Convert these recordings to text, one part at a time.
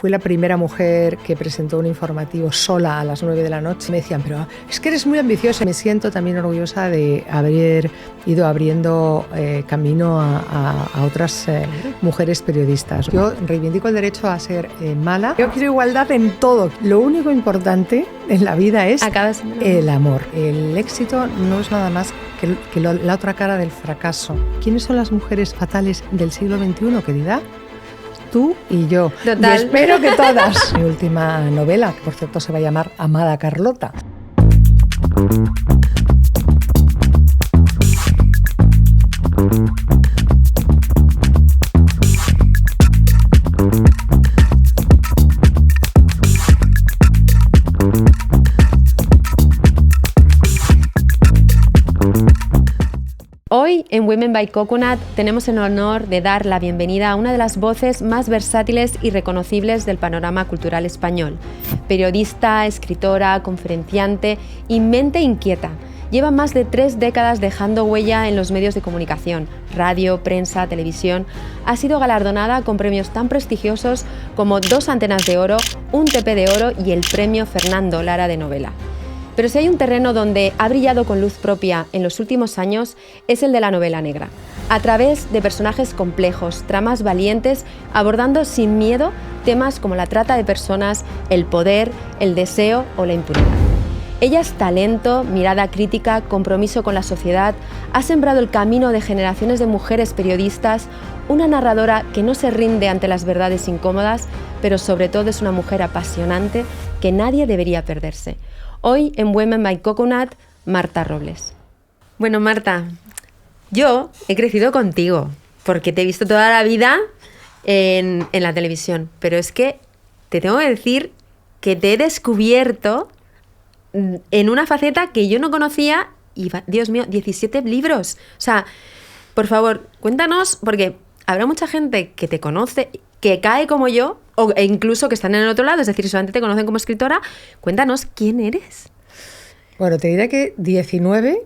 Fui la primera mujer que presentó un informativo sola a las 9 de la noche. Me decían, pero es que eres muy ambiciosa. Me siento también orgullosa de haber ido abriendo camino a otras mujeres periodistas. Yo reivindico el derecho a ser mala. Yo quiero igualdad en todo. Lo único importante en la vida es el amor. El éxito no es nada más que la otra cara del fracaso. ¿Quiénes son las mujeres fatales del siglo XXI, querida? Tú y yo. Total. Y espero que todas. Mi última novela, que por cierto se va a llamar Amada Carlota. Hoy en Women by Coconut tenemos el honor de dar la bienvenida a una de las voces más versátiles y reconocibles del panorama cultural español. Periodista, escritora, conferenciante y mente inquieta. Lleva más de 3 décadas dejando huella en los medios de comunicación, radio, prensa, televisión. Ha sido galardonada con premios tan prestigiosos como 2 Antenas de Oro, un TP de Oro y el premio Fernando Lara de novela. Pero si hay un terreno donde ha brillado con luz propia en los últimos años, es el de la novela negra. A través de personajes complejos, tramas valientes, abordando sin miedo temas como la trata de personas, el poder, el deseo o la impunidad. Ella es talento, mirada crítica, compromiso con la sociedad, ha sembrado el camino de generaciones de mujeres periodistas, una narradora que no se rinde ante las verdades incómodas, pero sobre todo es una mujer apasionante que nadie debería perderse. Hoy en Women by Coconut, Marta Robles. Bueno, Marta, yo he crecido contigo porque te he visto toda la vida en la televisión, pero es que te tengo que decir que te he descubierto en una faceta que yo no conocía y, Dios mío, 17 libros. O sea, por favor, cuéntanos, porque habrá mucha gente que te conoce, que cae como yo, e incluso que están en el otro lado, es decir, solamente te conocen como escritora. Cuéntanos, ¿quién eres? Bueno, te diré que 19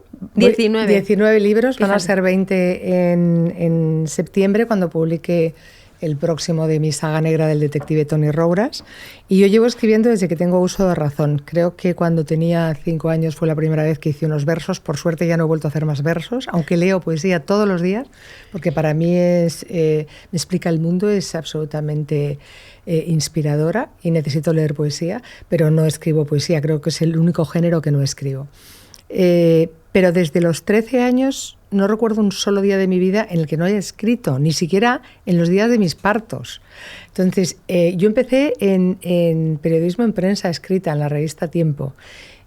libros, van a ser 20 en septiembre, cuando publique el próximo de mi saga negra del detective Tony Rouras. Y yo llevo escribiendo desde que tengo uso de razón. Creo que cuando tenía 5 años fue la primera vez que hice unos versos. Por suerte ya no he vuelto a hacer más versos, aunque leo poesía todos los días, porque para mí me explica el mundo, es absolutamente inspiradora y necesito leer poesía, pero no escribo poesía. Creo que es el único género que no escribo. Pero desde los 13 años no recuerdo un solo día de mi vida en el que no haya escrito, ni siquiera en los días de mis partos. Entonces, yo empecé en periodismo en prensa escrita, en la revista Tiempo,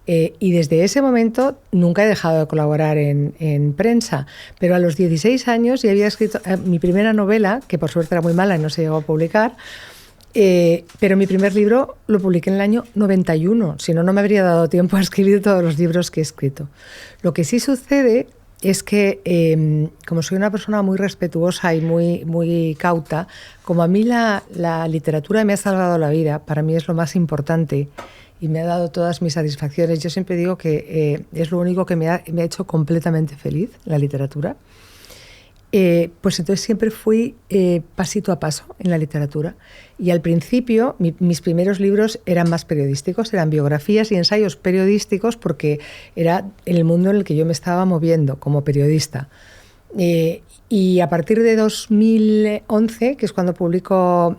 y desde ese momento nunca he dejado de colaborar en prensa, pero a los 16 años ya había escrito mi primera novela, que por suerte era muy mala y no se llegó a publicar, pero mi primer libro lo publiqué en el año 91, si no, no me habría dado tiempo a escribir todos los libros que he escrito. Lo que sí sucede es que, como soy una persona muy respetuosa y muy cauta, como a mí la literatura me ha salvado la vida, para mí es lo más importante y me ha dado todas mis satisfacciones. Yo siempre digo que es lo único que me ha hecho completamente feliz, la literatura. Pues entonces siempre fui pasito a paso en la literatura. Y al principio mis primeros libros eran más periodísticos, eran biografías y ensayos periodísticos, porque era el mundo en el que yo me estaba moviendo como periodista. Y a partir de 2011, que es cuando publico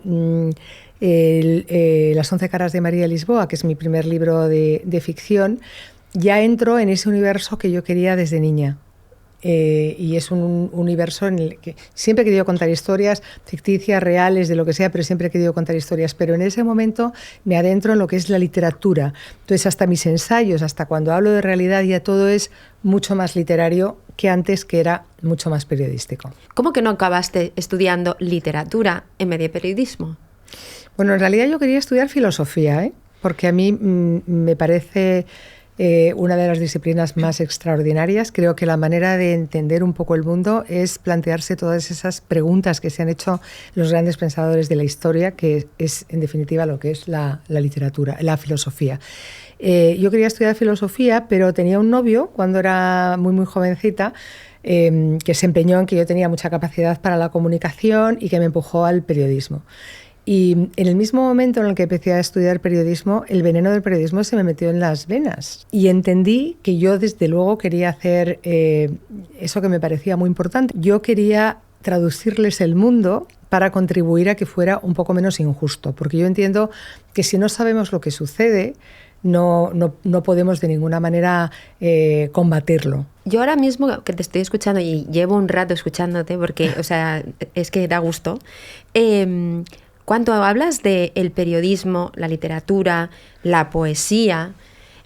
Las 11 caras de María Lisboa, que es mi primer libro de ficción, ya entro en ese universo que yo quería desde niña. Y es un universo en el que siempre he querido contar historias ficticias, reales, de lo que sea, pero siempre he querido contar historias. Pero en ese momento me adentro en lo que es la literatura. Entonces, hasta mis ensayos, hasta cuando hablo de realidad, ya todo es mucho más literario que antes, que era mucho más periodístico. ¿Cómo que no acabaste estudiando literatura en vez de periodismo? Bueno, en realidad yo quería estudiar filosofía, porque a mí me parece una de las disciplinas más extraordinarias. Creo que la manera de entender un poco el mundo es plantearse todas esas preguntas que se han hecho los grandes pensadores de la historia, que es en definitiva lo que es la literatura, la filosofía. Yo quería estudiar filosofía, pero tenía un novio cuando era muy jovencita, que se empeñó en que yo tenía mucha capacidad para la comunicación y que me empujó al periodismo. Y en el mismo momento en el que empecé a estudiar periodismo, el veneno del periodismo se me metió en las venas. Y entendí que yo desde luego quería hacer eso que me parecía muy importante. Yo quería traducirles el mundo para contribuir a que fuera un poco menos injusto. Porque yo entiendo que si no sabemos lo que sucede, no podemos de ninguna manera combatirlo. Yo ahora mismo que te estoy escuchando y llevo un rato escuchándote porque, o sea, es que da gusto. Cuando hablas del periodismo, la literatura, la poesía,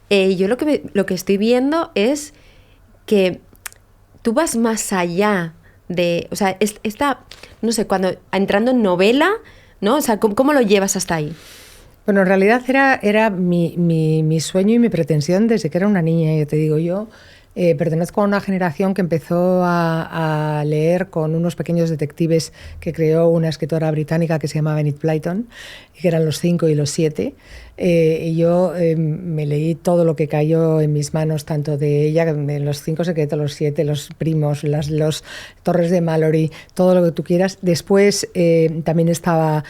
yo lo que estoy viendo es que tú vas más allá de, o sea, no sé, cuando entrando en novela, ¿no? O sea, ¿cómo lo llevas hasta ahí? Bueno, en realidad era mi sueño y mi pretensión desde que era una niña, ya te digo yo. Pertenezco a una generación que empezó a leer con unos pequeños detectives que creó una escritora británica que se llamaba Enid Blyton, que eran Los 5 y Los 7. Y yo me leí todo lo que cayó en mis manos, tanto de ella, de Los 5 secretos, Los 7, Los primos, los Torres de Mallory, todo lo que tú quieras. Después también estaba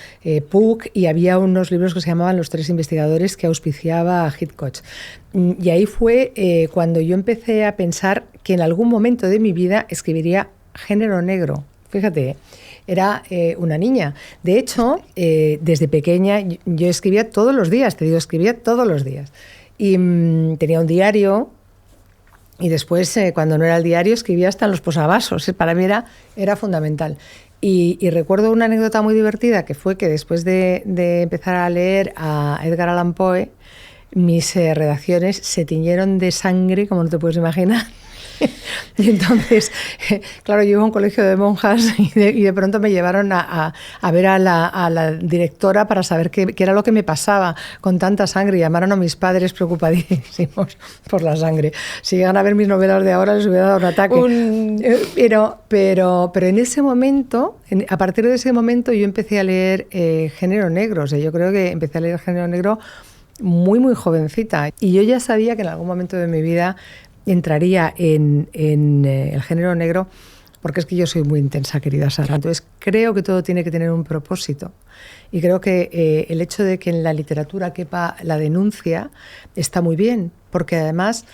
Puck y había unos libros que se llamaban Los 3 investigadores que auspiciaba a Hitchcock. Y ahí fue cuando yo empecé a pensar que en algún momento de mi vida escribiría género negro. Fíjate, era una niña. De hecho, desde pequeña yo escribía todos los días, te digo, escribía todos los días. Y tenía un diario y después, cuando no era el diario, escribía hasta en los posavasos. Para mí era fundamental. Y recuerdo una anécdota muy divertida, que fue que después de empezar a leer a Edgar Allan Poe, mis redacciones se tiñeron de sangre, como no te puedes imaginar. Y entonces, claro, yo iba a un colegio de monjas y de pronto me llevaron a ver a la directora para saber qué era lo que me pasaba con tanta sangre. Y llamaron a mis padres preocupadísimos por la sangre. Si llegan a ver mis novelas de ahora les hubiera dado un ataque. Pero en ese momento, a partir de ese momento yo empecé a leer género negro. O sea, yo creo que empecé a leer género negro muy, muy jovencita. Y yo ya sabía que en algún momento de mi vida entraría en el género negro, porque es que yo soy muy intensa, querida Sara. Entonces creo que todo tiene que tener un propósito. Y creo que el hecho de que en la literatura quepa la denuncia está muy bien, porque además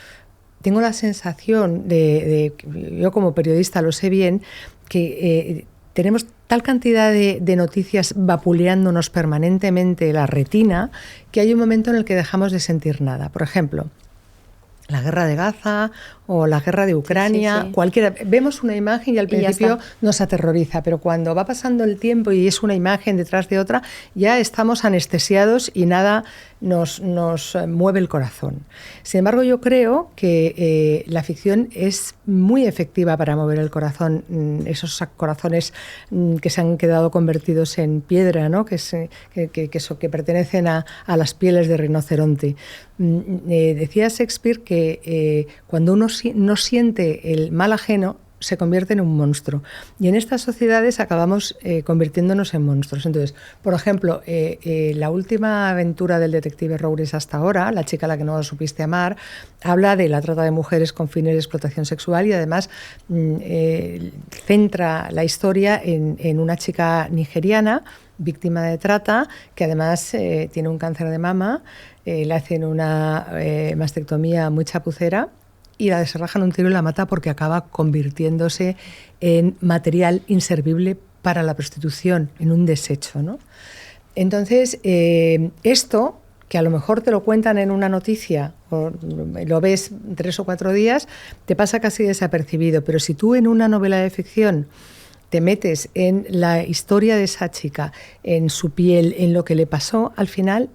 tengo la sensación yo como periodista lo sé bien, que tenemos tal cantidad de noticias vapuleándonos permanentemente la retina que hay un momento en el que dejamos de sentir nada. Por ejemplo, la guerra de Gaza o la guerra de Ucrania, sí. Cualquiera. Vemos una imagen y al principio nos aterroriza, pero cuando va pasando el tiempo y es una imagen detrás de otra, ya estamos anestesiados y nada nos mueve el corazón. Sin embargo, yo creo que la ficción es muy efectiva para mover el corazón, esos corazones que se han quedado convertidos en piedra, ¿no? que pertenecen a las pieles de rinoceronte. Decía Shakespeare que cuando uno no siente el mal ajeno, se convierte en un monstruo. Y en estas sociedades acabamos convirtiéndonos en monstruos. Entonces, por ejemplo, la última aventura del detective Roures hasta ahora, La chica a la que no supiste amar, habla de la trata de mujeres con fines de explotación sexual y además centra la historia en una chica nigeriana, víctima de trata, que además tiene un cáncer de mama, le hacen una mastectomía muy chapucera y la desarrajan un tiro y la mata porque acaba convirtiéndose en material inservible para la prostitución, en un desecho, ¿no? Entonces, esto, que a lo mejor te lo cuentan en una noticia o lo ves 3 o 4 días, te pasa casi desapercibido. Pero si tú en una novela de ficción te metes en la historia de esa chica, en su piel, en lo que le pasó, al final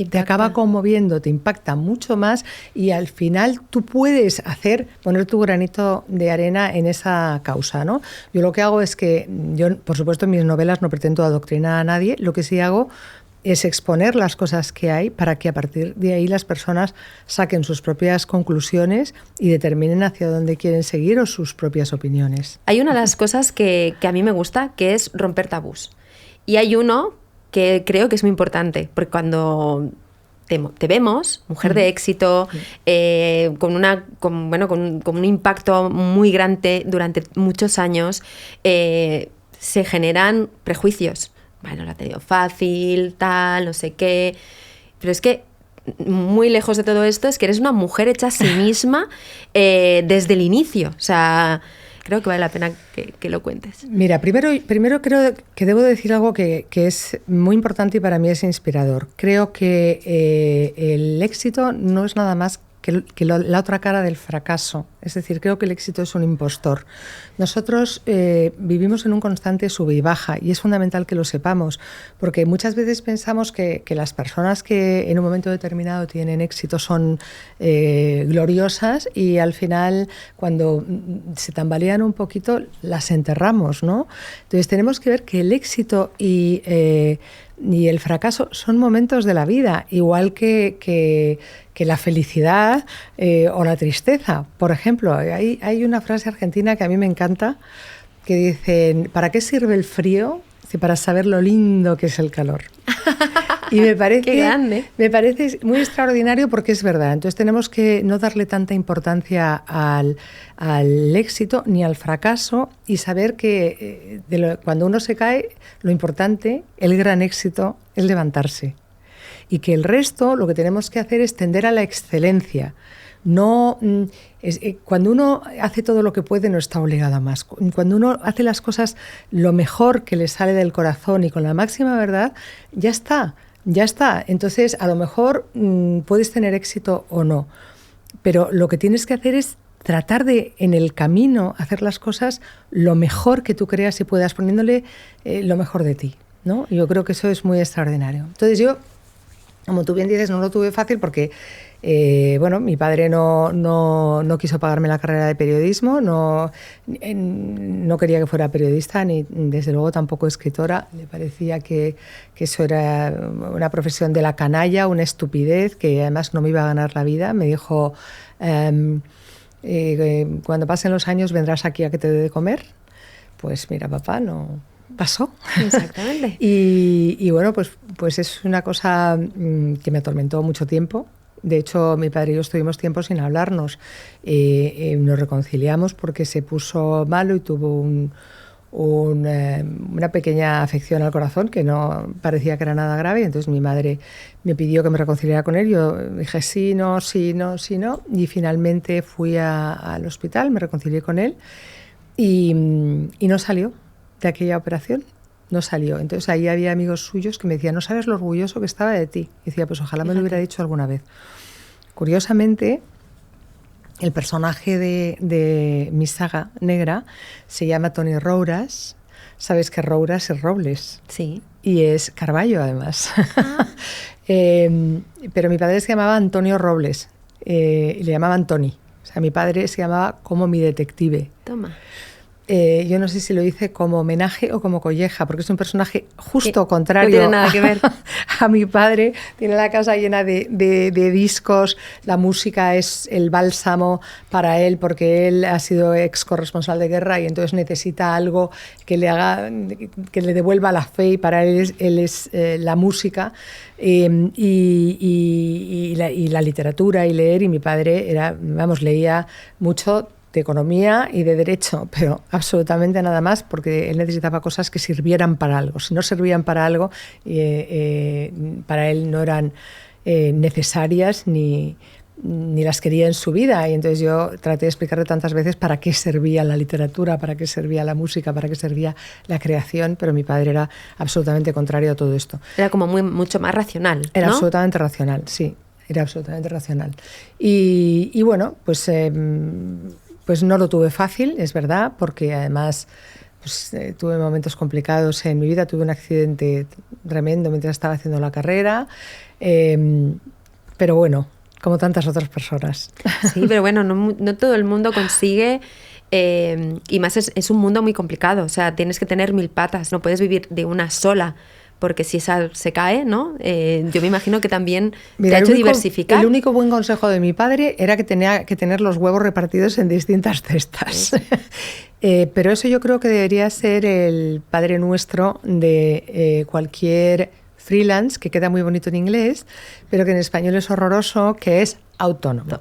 te acaba conmoviendo, te impacta mucho más y al final tú puedes poner tu granito de arena en esa causa, ¿no? Yo lo que hago es que, yo por supuesto en mis novelas no pretendo adoctrinar a nadie, lo que sí hago es exponer las cosas que hay para que a partir de ahí las personas saquen sus propias conclusiones y determinen hacia dónde quieren seguir o sus propias opiniones. Hay una de las cosas que a mí me gusta, que es romper tabús. Y hay uno que creo que es muy importante, porque cuando te vemos, mujer de éxito, con un impacto muy grande durante muchos años, se generan prejuicios, bueno, lo ha tenido fácil, tal, no sé qué. Pero es que muy lejos de todo esto es que eres una mujer hecha a sí misma desde el inicio. O sea, creo que vale la pena que lo cuentes. Mira, primero creo que debo decir algo que es muy importante y para mí es inspirador. Creo que el éxito no es nada más que la otra cara del fracaso. Es decir, creo que el éxito es un impostor. Nosotros vivimos en un constante sube y baja y es fundamental que lo sepamos, porque muchas veces pensamos que las personas que en un momento determinado tienen éxito son gloriosas y al final, cuando se tambalean un poquito, las enterramos, ¿no? Entonces tenemos que ver que el éxito y el fracaso son momentos de la vida, igual que la felicidad o la tristeza. Por ejemplo, hay una frase argentina que a mí me encanta, que dicen: ¿para qué sirve el frío? Si para saber lo lindo que es el calor. Y me parece, ¡qué grande! Me parece muy extraordinario porque es verdad. Entonces tenemos que no darle tanta importancia al éxito ni al fracaso y saber que cuando uno se cae, lo importante, el gran éxito, es levantarse. Y que el resto lo que tenemos que hacer es tender a la excelencia. No, cuando uno hace todo lo que puede, no está obligado a más. Cuando uno hace las cosas lo mejor que le sale del corazón y con la máxima verdad, ya está. Entonces, a lo mejor puedes tener éxito o no, pero lo que tienes que hacer es tratar de, en el camino, hacer las cosas lo mejor que tú creas y puedas, poniéndole lo mejor de ti, ¿no? Yo creo que eso es muy extraordinario. Entonces yo, como tú bien dices, no lo tuve fácil porque mi padre no quiso pagarme la carrera de periodismo, no quería que fuera periodista, ni desde luego tampoco escritora. Le parecía que eso era una profesión de la canalla, una estupidez, que además no me iba a ganar la vida. Me dijo, cuando pasen los años vendrás aquí a que te dé de comer. Pues mira, papá, no pasó. Exactamente. y bueno, pues es una cosa que me atormentó mucho tiempo. De hecho, mi padre y yo estuvimos tiempo sin hablarnos. Nos reconciliamos porque se puso malo y tuvo una pequeña afección al corazón que no parecía que era nada grave. Entonces mi madre me pidió que me reconciliara con él. Yo dije sí, no. Y finalmente fui al hospital, me reconcilié con él y no salió de aquella operación. No salió. Entonces ahí había amigos suyos que me decían: no sabes lo orgulloso que estaba de ti. Y decía: pues ojalá me lo hubiera dicho alguna vez. Curiosamente, el personaje de mi saga negra se llama Toni Rouras. Sabes que Rouras es Robles. Sí. Y es Carballo, además. Ah. Pero mi padre se llamaba Antonio Robles y le llamaban Toni. O sea, mi padre se llamaba como mi detective. Toma. Yo no sé si lo hice como homenaje o como colleja, porque es un personaje justo contrario. No tiene nada que ver. A mi padre. Tiene la casa llena de discos, la música es el bálsamo para él, porque él ha sido ex corresponsal de guerra y entonces necesita algo que le haga, que le devuelva la fe, y para él es la música y la literatura y leer. Y mi padre leía mucho de economía y de derecho, pero absolutamente nada más, porque él necesitaba cosas que sirvieran para algo. Si no servían para algo, para él no eran necesarias ni las quería en su vida. Y entonces yo traté de explicarle tantas veces para qué servía la literatura, para qué servía la música, para qué servía la creación, pero mi padre era absolutamente contrario a todo esto. Era como mucho más racional, ¿no? Era absolutamente racional, sí, era absolutamente racional. Y bueno, pues no lo tuve fácil, es verdad, porque además tuve momentos complicados en mi vida. Tuve un accidente tremendo mientras estaba haciendo la carrera, pero bueno, como tantas otras personas. Sí, pero bueno, no todo el mundo consigue, y más es un mundo muy complicado, o sea, tienes que tener 1000 patas, no puedes vivir de una sola, porque si esa se cae, ¿no? Yo me imagino que también te ha hecho diversificar. El único buen consejo de mi padre era que tenía que tener los huevos repartidos en distintas cestas. Pero eso yo creo que debería ser el padre nuestro de cualquier freelance, que queda muy bonito en inglés, pero que en español es horroroso, que es Autónomo.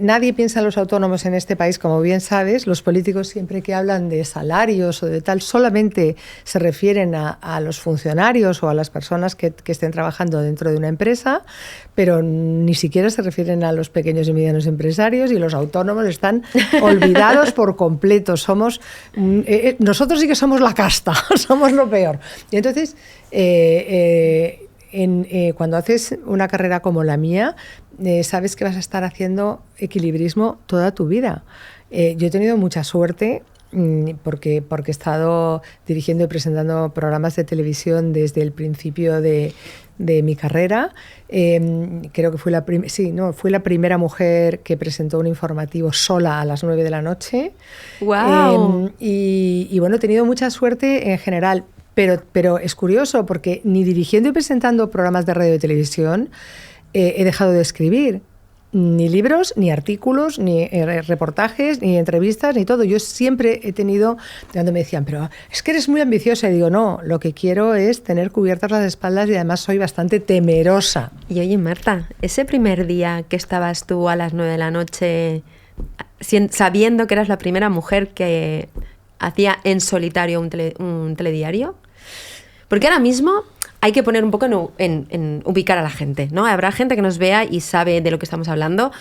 Nadie piensa en los autónomos en este país, como bien sabes. Los políticos siempre que hablan de salarios o de tal, solamente se refieren a los funcionarios o a las personas que estén trabajando dentro de una empresa, pero ni siquiera se refieren a los pequeños y medianos empresarios, y los autónomos están olvidados por completo. Nosotros sí que somos la casta, somos lo peor. Y entonces, cuando haces una carrera como la mía, sabes que vas a estar haciendo equilibrismo toda tu vida. Yo he tenido mucha suerte porque he estado dirigiendo y presentando programas de televisión desde el principio de mi carrera. Creo que fui la primera mujer que presentó un informativo sola a las 9 de la noche. ¡Wow! Y bueno, he tenido mucha suerte en general. Pero es curioso porque ni dirigiendo y presentando programas de radio y televisión he dejado de escribir. Ni libros, ni artículos, ni reportajes, ni entrevistas, ni todo. Yo siempre he tenido, cuando me decían, pero es que eres muy ambiciosa, y digo, no, lo que quiero es tener cubiertas las espaldas, y además soy bastante temerosa. Y oye, Marta, ese primer día que estabas tú a las 9 de la noche, sabiendo que eras la primera mujer que hacía en solitario un telediario, porque ahora mismo hay que poner un poco en ubicar a la gente, ¿no? Habrá gente que nos vea y sabe de lo que estamos hablando,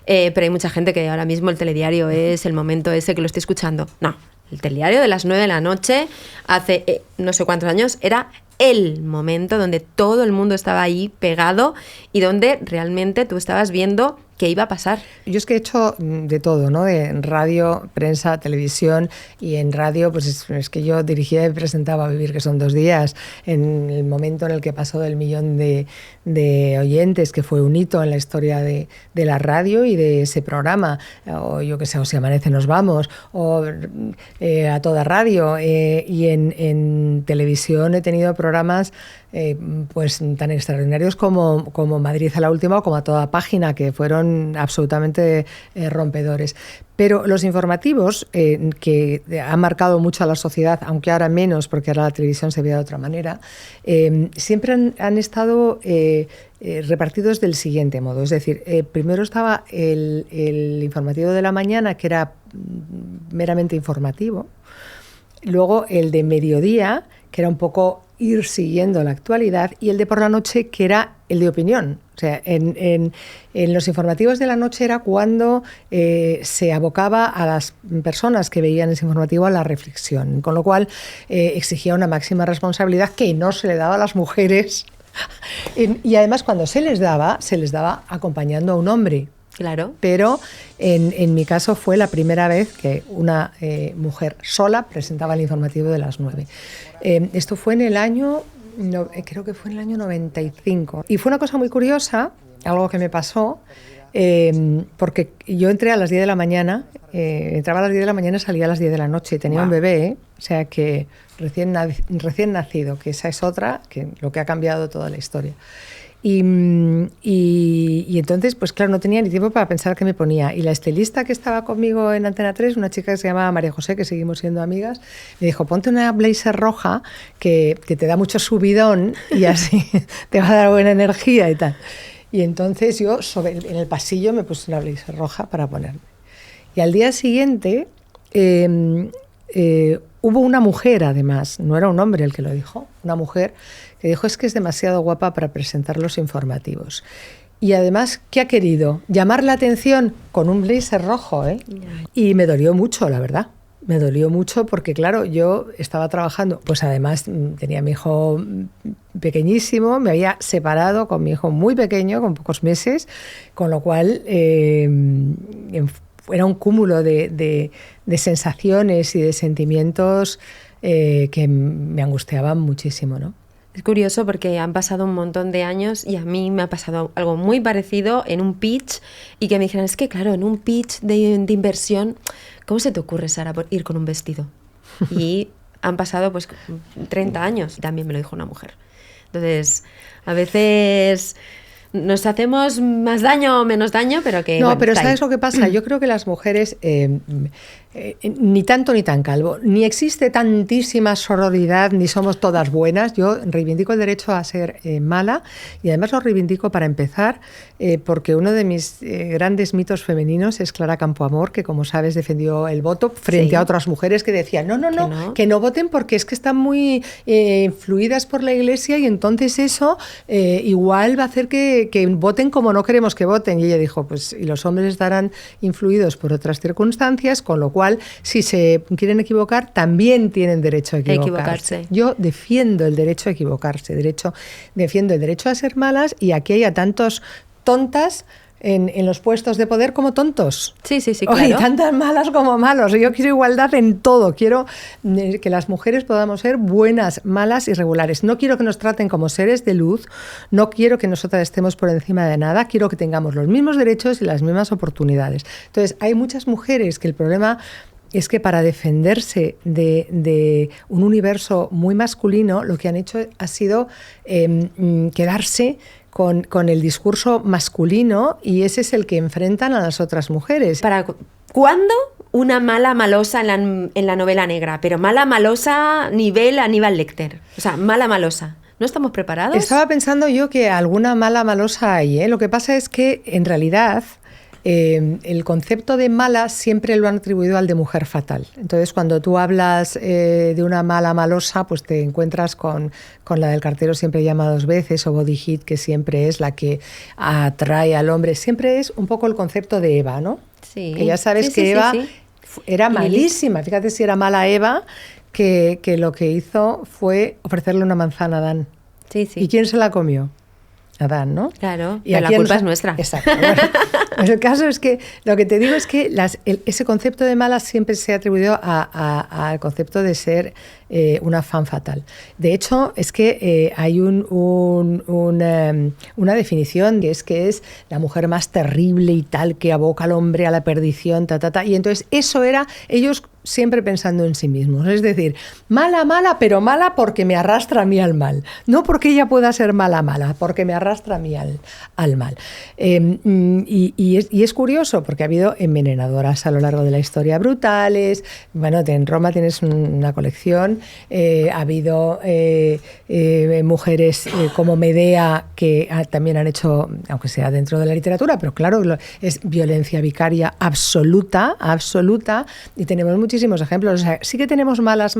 pero hay mucha gente que ahora mismo el telediario es el momento ese que lo esté escuchando. No, el telediario de las 9 de la noche, hace no sé cuántos años, era el momento donde todo el mundo estaba ahí pegado y donde realmente tú estabas viendo qué iba a pasar. Yo es que he hecho de todo, ¿no? De radio, prensa, televisión, y en radio pues es que yo dirigía y presentaba Vivir, que son 2 días, en el momento en el que pasó del 1.000.000 de oyentes, que fue un hito en la historia de la radio y de ese programa, o yo que sé, o Si amanece nos vamos, o A toda radio, y en televisión he tenido programas pues tan extraordinarios como Madrid a la última o como A toda página, que fueron absolutamente rompedores. Pero los informativos, que han marcado mucho a la sociedad, aunque ahora menos, porque ahora la televisión se ve de otra manera, siempre han estado repartidos del siguiente modo. Es decir, primero estaba el informativo de la mañana, que era meramente informativo. Luego el de mediodía, que era un poco ir siguiendo la actualidad, y el de por la noche, que era el de opinión. O sea, en los informativos de la noche era cuando se abocaba a las personas que veían ese informativo a la reflexión, con lo cual exigía una máxima responsabilidad que no se le daba a las mujeres. Y además, cuando se les daba acompañando a un hombre. Claro. Pero en mi caso fue la primera vez que una mujer sola presentaba el informativo de las 9. Esto fue en el año, creo que fue en el año 95. Y fue una cosa muy curiosa, algo que me pasó, porque yo entré a las 10 de la mañana, entraba a las 10 de la mañana y salía a las 10 de la noche. Tenía un bebé, o sea que recién nacido, que esa es otra, que lo que ha cambiado toda la historia. Y entonces, pues claro, no tenía ni tiempo para pensar qué me ponía. Y la estilista que estaba conmigo en Antena 3, una chica que se llama María José, que seguimos siendo amigas, me dijo, ponte una blazer roja que te da mucho subidón y así te va a dar buena energía y tal. Y entonces yo en el pasillo me puse una blazer roja para ponerme. Y al día siguiente hubo una mujer, además, no era un hombre el que lo dijo, una mujer que dijo, es que es demasiado guapa para presentar los informativos. Y además, ¿qué ha querido? Llamar la atención con un blazer rojo, ¿eh? Y me dolió mucho, la verdad. Me dolió mucho porque, claro, yo estaba trabajando, pues además tenía a mi hijo pequeñísimo, me había separado con mi hijo muy pequeño, con pocos meses, con lo cual era un cúmulo de sensaciones y de sentimientos que me angustiaban muchísimo, ¿no? Es curioso porque han pasado un montón de años y a mí me ha pasado algo muy parecido en un pitch, y que me dijeron, es que claro, en un pitch de inversión, ¿cómo se te ocurre, Sara, ir con un vestido? Y han pasado pues 30 años, y también me lo dijo una mujer. Entonces, a veces nos hacemos más daño o menos daño, pero que... No, bueno, pero ¿sabes lo que pasa? Yo creo que las mujeres, ni tanto ni tan calvo, ni existe tantísima sororidad, ni somos todas buenas. Yo reivindico el derecho a ser mala, y además lo reivindico para empezar, porque uno de mis grandes mitos femeninos es Clara Campoamor, que como sabes defendió el voto frente a otras mujeres que decían que no voten porque es que están muy influidas por la Iglesia y entonces eso igual va a hacer que voten como no queremos que voten. Y ella dijo, pues y los hombres estarán influidos por otras circunstancias, con lo cual si se quieren equivocar también tienen derecho a equivocarse. Yo defiendo el derecho a equivocarse, defiendo el derecho a ser malas, y aquí hay a tantos tontas en los puestos de poder como tontos. Sí, claro. Y tantas malas como malos. Yo quiero igualdad en todo. Quiero que las mujeres podamos ser buenas, malas y regulares. No quiero que nos traten como seres de luz. No quiero que nosotras estemos por encima de nada. Quiero que tengamos los mismos derechos y las mismas oportunidades. Entonces, hay muchas mujeres que el problema es que para defenderse de un universo muy masculino, lo que han hecho ha sido quedarse con el discurso masculino, y ese es el que enfrentan a las otras mujeres. ¿Para cuándo una mala malosa en la novela negra? Pero mala malosa nivel Aníbal Lecter. O sea, mala malosa. ¿No estamos preparados? Estaba pensando yo que alguna mala malosa hay, ¿eh? Lo que pasa es que, en realidad, el concepto de mala siempre lo han atribuido al de mujer fatal. Entonces, cuando tú hablas de una mala malosa, pues te encuentras con la del cartero siempre llama dos veces, o body hit, que siempre es la que atrae al hombre. Siempre es un poco el concepto de Eva, ¿no? Sí. Que ya sabes que Eva era malísima. Fíjate si era mala Eva, que lo que hizo fue ofrecerle una manzana a Adán. Sí. ¿Y quién se la comió? Adán, ¿no? Claro, y la culpa es nuestra. Exacto. Bueno, pues el caso es que lo que te digo es que ese concepto de mala siempre se ha atribuido al concepto de ser una femme fatal. De hecho, es que hay una definición que es la mujer más terrible y tal, que aboca al hombre a la perdición, y entonces eso era ellos siempre pensando en sí mismos. Es decir, mala, pero mala porque me arrastra a mí al mal. No porque ella pueda ser mala, porque me arrastra a mí al mal. Y es curioso porque ha habido envenenadoras a lo largo de la historia brutales. Bueno, en Roma tienes una colección. Ha habido mujeres como Medea que también han hecho, aunque sea dentro de la literatura, pero claro, es violencia vicaria absoluta, y tenemos muchísimos ejemplos. O sea, sí que tenemos malas,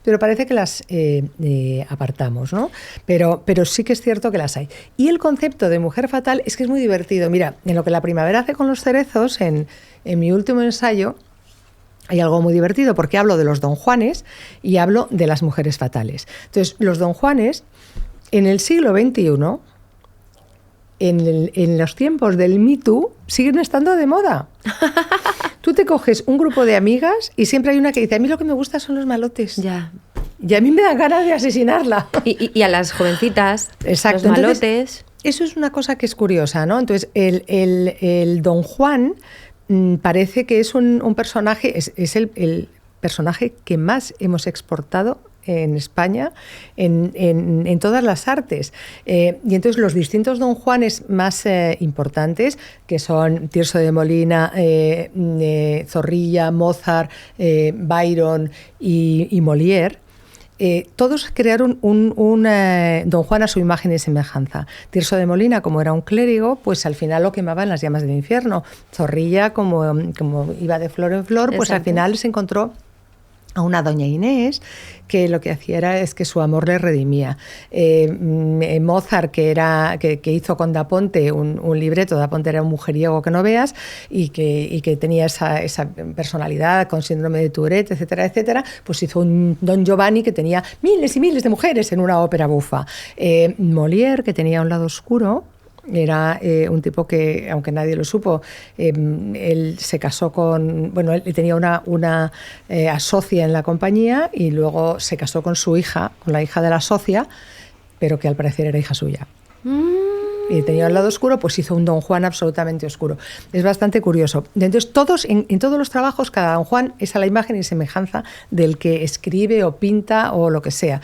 pero parece que las apartamos, ¿no? Pero sí que es cierto que las hay. Y el concepto de mujer fatal es que es muy divertido. Mira, en lo que la primavera hace con los cerezos, en mi último ensayo, hay algo muy divertido porque hablo de los Don Juanes y hablo de las mujeres fatales. Entonces, los Don Juanes, en el siglo XXI, en los tiempos del Me Too, siguen estando de moda. Tú te coges un grupo de amigas y siempre hay una que dice, a mí lo que me gusta son los malotes. Ya. Y a mí me dan ganas de asesinarla. Y a las jovencitas, exacto, los malotes. Entonces, eso es una cosa que es curiosa, ¿no? Entonces, el Don Juan parece que es un personaje, es el personaje que más hemos exportado en España en todas las artes. Y entonces los distintos Don Juanes más importantes, que son Tirso de Molina, Zorrilla, Mozart, Byron y Molière, todos crearon un Don Juan a su imagen y semejanza. Tirso de Molina, como era un clérigo, pues al final lo quemaba en las llamas del infierno. Zorrilla, como iba de flor en flor, pues al final se encontró a una doña Inés que lo que hacía es que su amor le redimía. Mozart, que hizo con Da Ponte un libreto, Da Ponte era un mujeriego que no veas, y que tenía esa personalidad con síndrome de Tourette, etcétera, etcétera, pues hizo un Don Giovanni que tenía miles y miles de mujeres en una ópera bufa. Molière, que tenía un lado oscuro, era un tipo que, aunque nadie lo supo, él se casó él tenía una socia en la compañía y luego se casó con su hija, con la hija de la socia, pero que al parecer era hija suya. Y tenía un lado oscuro, pues hizo un Don Juan absolutamente oscuro. Es bastante curioso. Entonces, en todos los trabajos, cada Don Juan es a la imagen y semejanza del que escribe o pinta o lo que sea.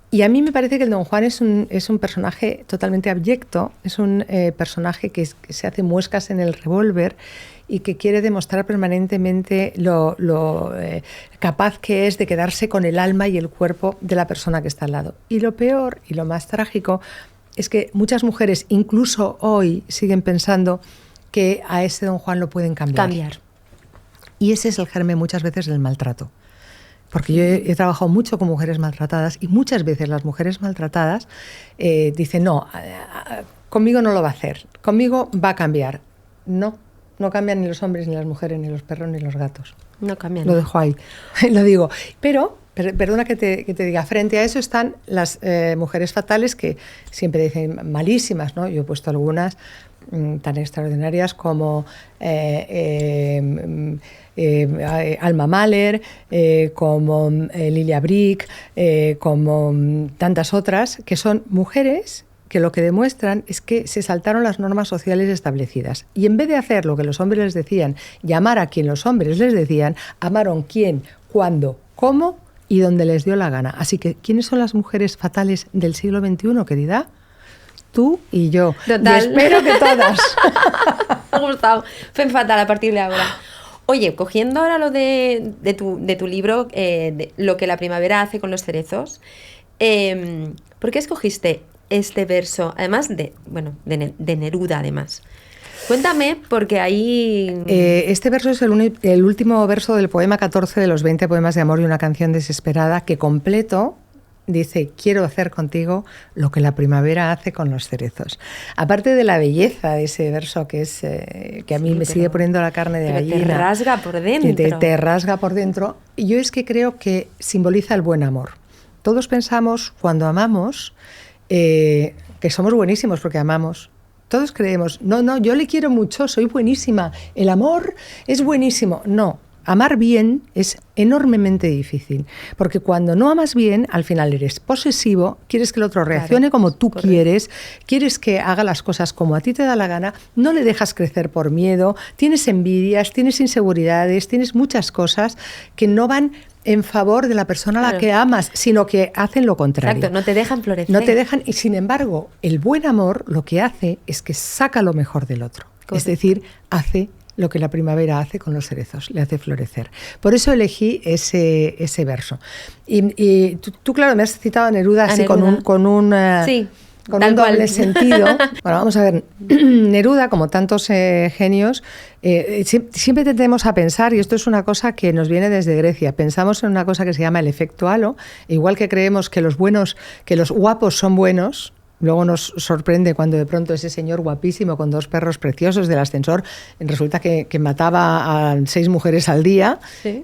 Y a mí me parece que el Don Juan es un personaje totalmente abyecto, es un personaje que se hace muescas en el revólver y que quiere demostrar permanentemente lo capaz que es de quedarse con el alma y el cuerpo de la persona que está al lado. Y lo peor y lo más trágico es que muchas mujeres, incluso hoy, siguen pensando que a ese Don Juan lo pueden cambiar. Y ese es el germen muchas veces del maltrato. Porque yo he trabajado mucho con mujeres maltratadas y muchas veces las mujeres maltratadas dicen, no, conmigo no lo va a hacer, conmigo va a cambiar. No cambian ni los hombres, ni las mujeres, ni los perros, ni los gatos. No cambian. Lo dejo ahí, lo digo. Pero, perdona que te diga, frente a eso están las mujeres fatales que siempre dicen malísimas, ¿no? Yo he puesto algunas tan extraordinarias como Alma Mahler, como Lilia Brick, como tantas otras, que son mujeres que lo que demuestran es que se saltaron las normas sociales establecidas. Y en vez de hacer lo que los hombres les decían, llamar a quien los hombres les decían, amaron quién, cuándo, cómo y donde les dio la gana. Así que, ¿quiénes son las mujeres fatales del siglo XXI, querida? Tú y yo. Total. Y espero que todas. Me ha gustado. Fue fatal a partir de ahora. Oye, cogiendo ahora lo de tu libro, lo que la primavera hace con los cerezos, ¿por qué escogiste este verso? Además de Neruda, además. Cuéntame, porque ahí... Este verso es el último verso del poema 14 de los 20 poemas de amor y una canción desesperada, que completo dice, quiero hacer contigo lo que la primavera hace con los cerezos. Aparte de la belleza de ese verso, que es que a mí me sigue poniendo la carne de gallina. Te rasga por dentro. Te rasga por dentro. Y yo es que creo que simboliza el buen amor. Todos pensamos, cuando amamos, que somos buenísimos porque amamos. Todos creemos, no, yo le quiero mucho, soy buenísima, el amor es buenísimo. No. Amar bien es enormemente difícil, porque cuando no amas bien, al final eres posesivo, quieres que el otro reaccione como tú quieres, quieres que haga las cosas como a ti te da la gana, no le dejas crecer por miedo, tienes envidias, tienes inseguridades, tienes muchas cosas que no van en favor de la persona a la que amas, sino que hacen lo contrario. Exacto, no te dejan florecer. No te dejan, y sin embargo, el buen amor lo que hace es que saca lo mejor del otro. Correcto. Es decir, hace lo que la primavera hace con los cerezos, le hace florecer. Por eso elegí ese verso. Y tú, claro, me has citado a Neruda así Neruda. con un doble sentido. Bueno, vamos a ver. Neruda, como tantos genios, siempre tendemos a pensar, y esto es una cosa que nos viene desde Grecia, pensamos en una cosa que se llama el efecto halo, igual que creemos que los guapos son buenos. Luego nos sorprende cuando de pronto ese señor guapísimo con 2 perros preciosos del ascensor resulta que mataba a 6 mujeres al día. ¿Sí?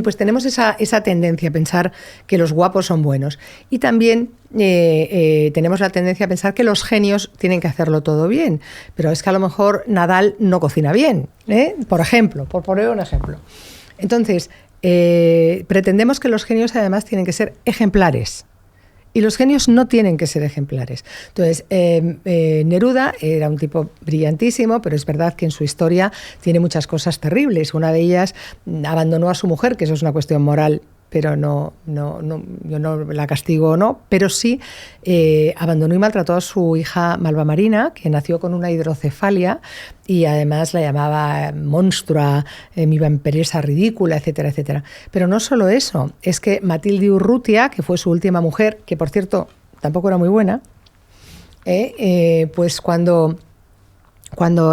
Pues tenemos esa tendencia a pensar que los guapos son buenos. Y también tenemos la tendencia a pensar que los genios tienen que hacerlo todo bien. Pero es que a lo mejor Nadal no cocina bien, por ejemplo, por poner un ejemplo. Entonces, pretendemos que los genios además tienen que ser ejemplares. Y los genios no tienen que ser ejemplares. Entonces, Neruda era un tipo brillantísimo, pero es verdad que en su historia tiene muchas cosas terribles. Una de ellas, abandonó a su mujer, que eso es una cuestión moral, pero yo no la castigo o no, pero sí abandonó y maltrató a su hija Malva Marina, que nació con una hidrocefalia, y además la llamaba monstrua, mi vampiresa ridícula, etcétera, etcétera. Pero no solo eso, es que Matilde Urrutia, que fue su última mujer, que por cierto tampoco era muy buena, pues cuando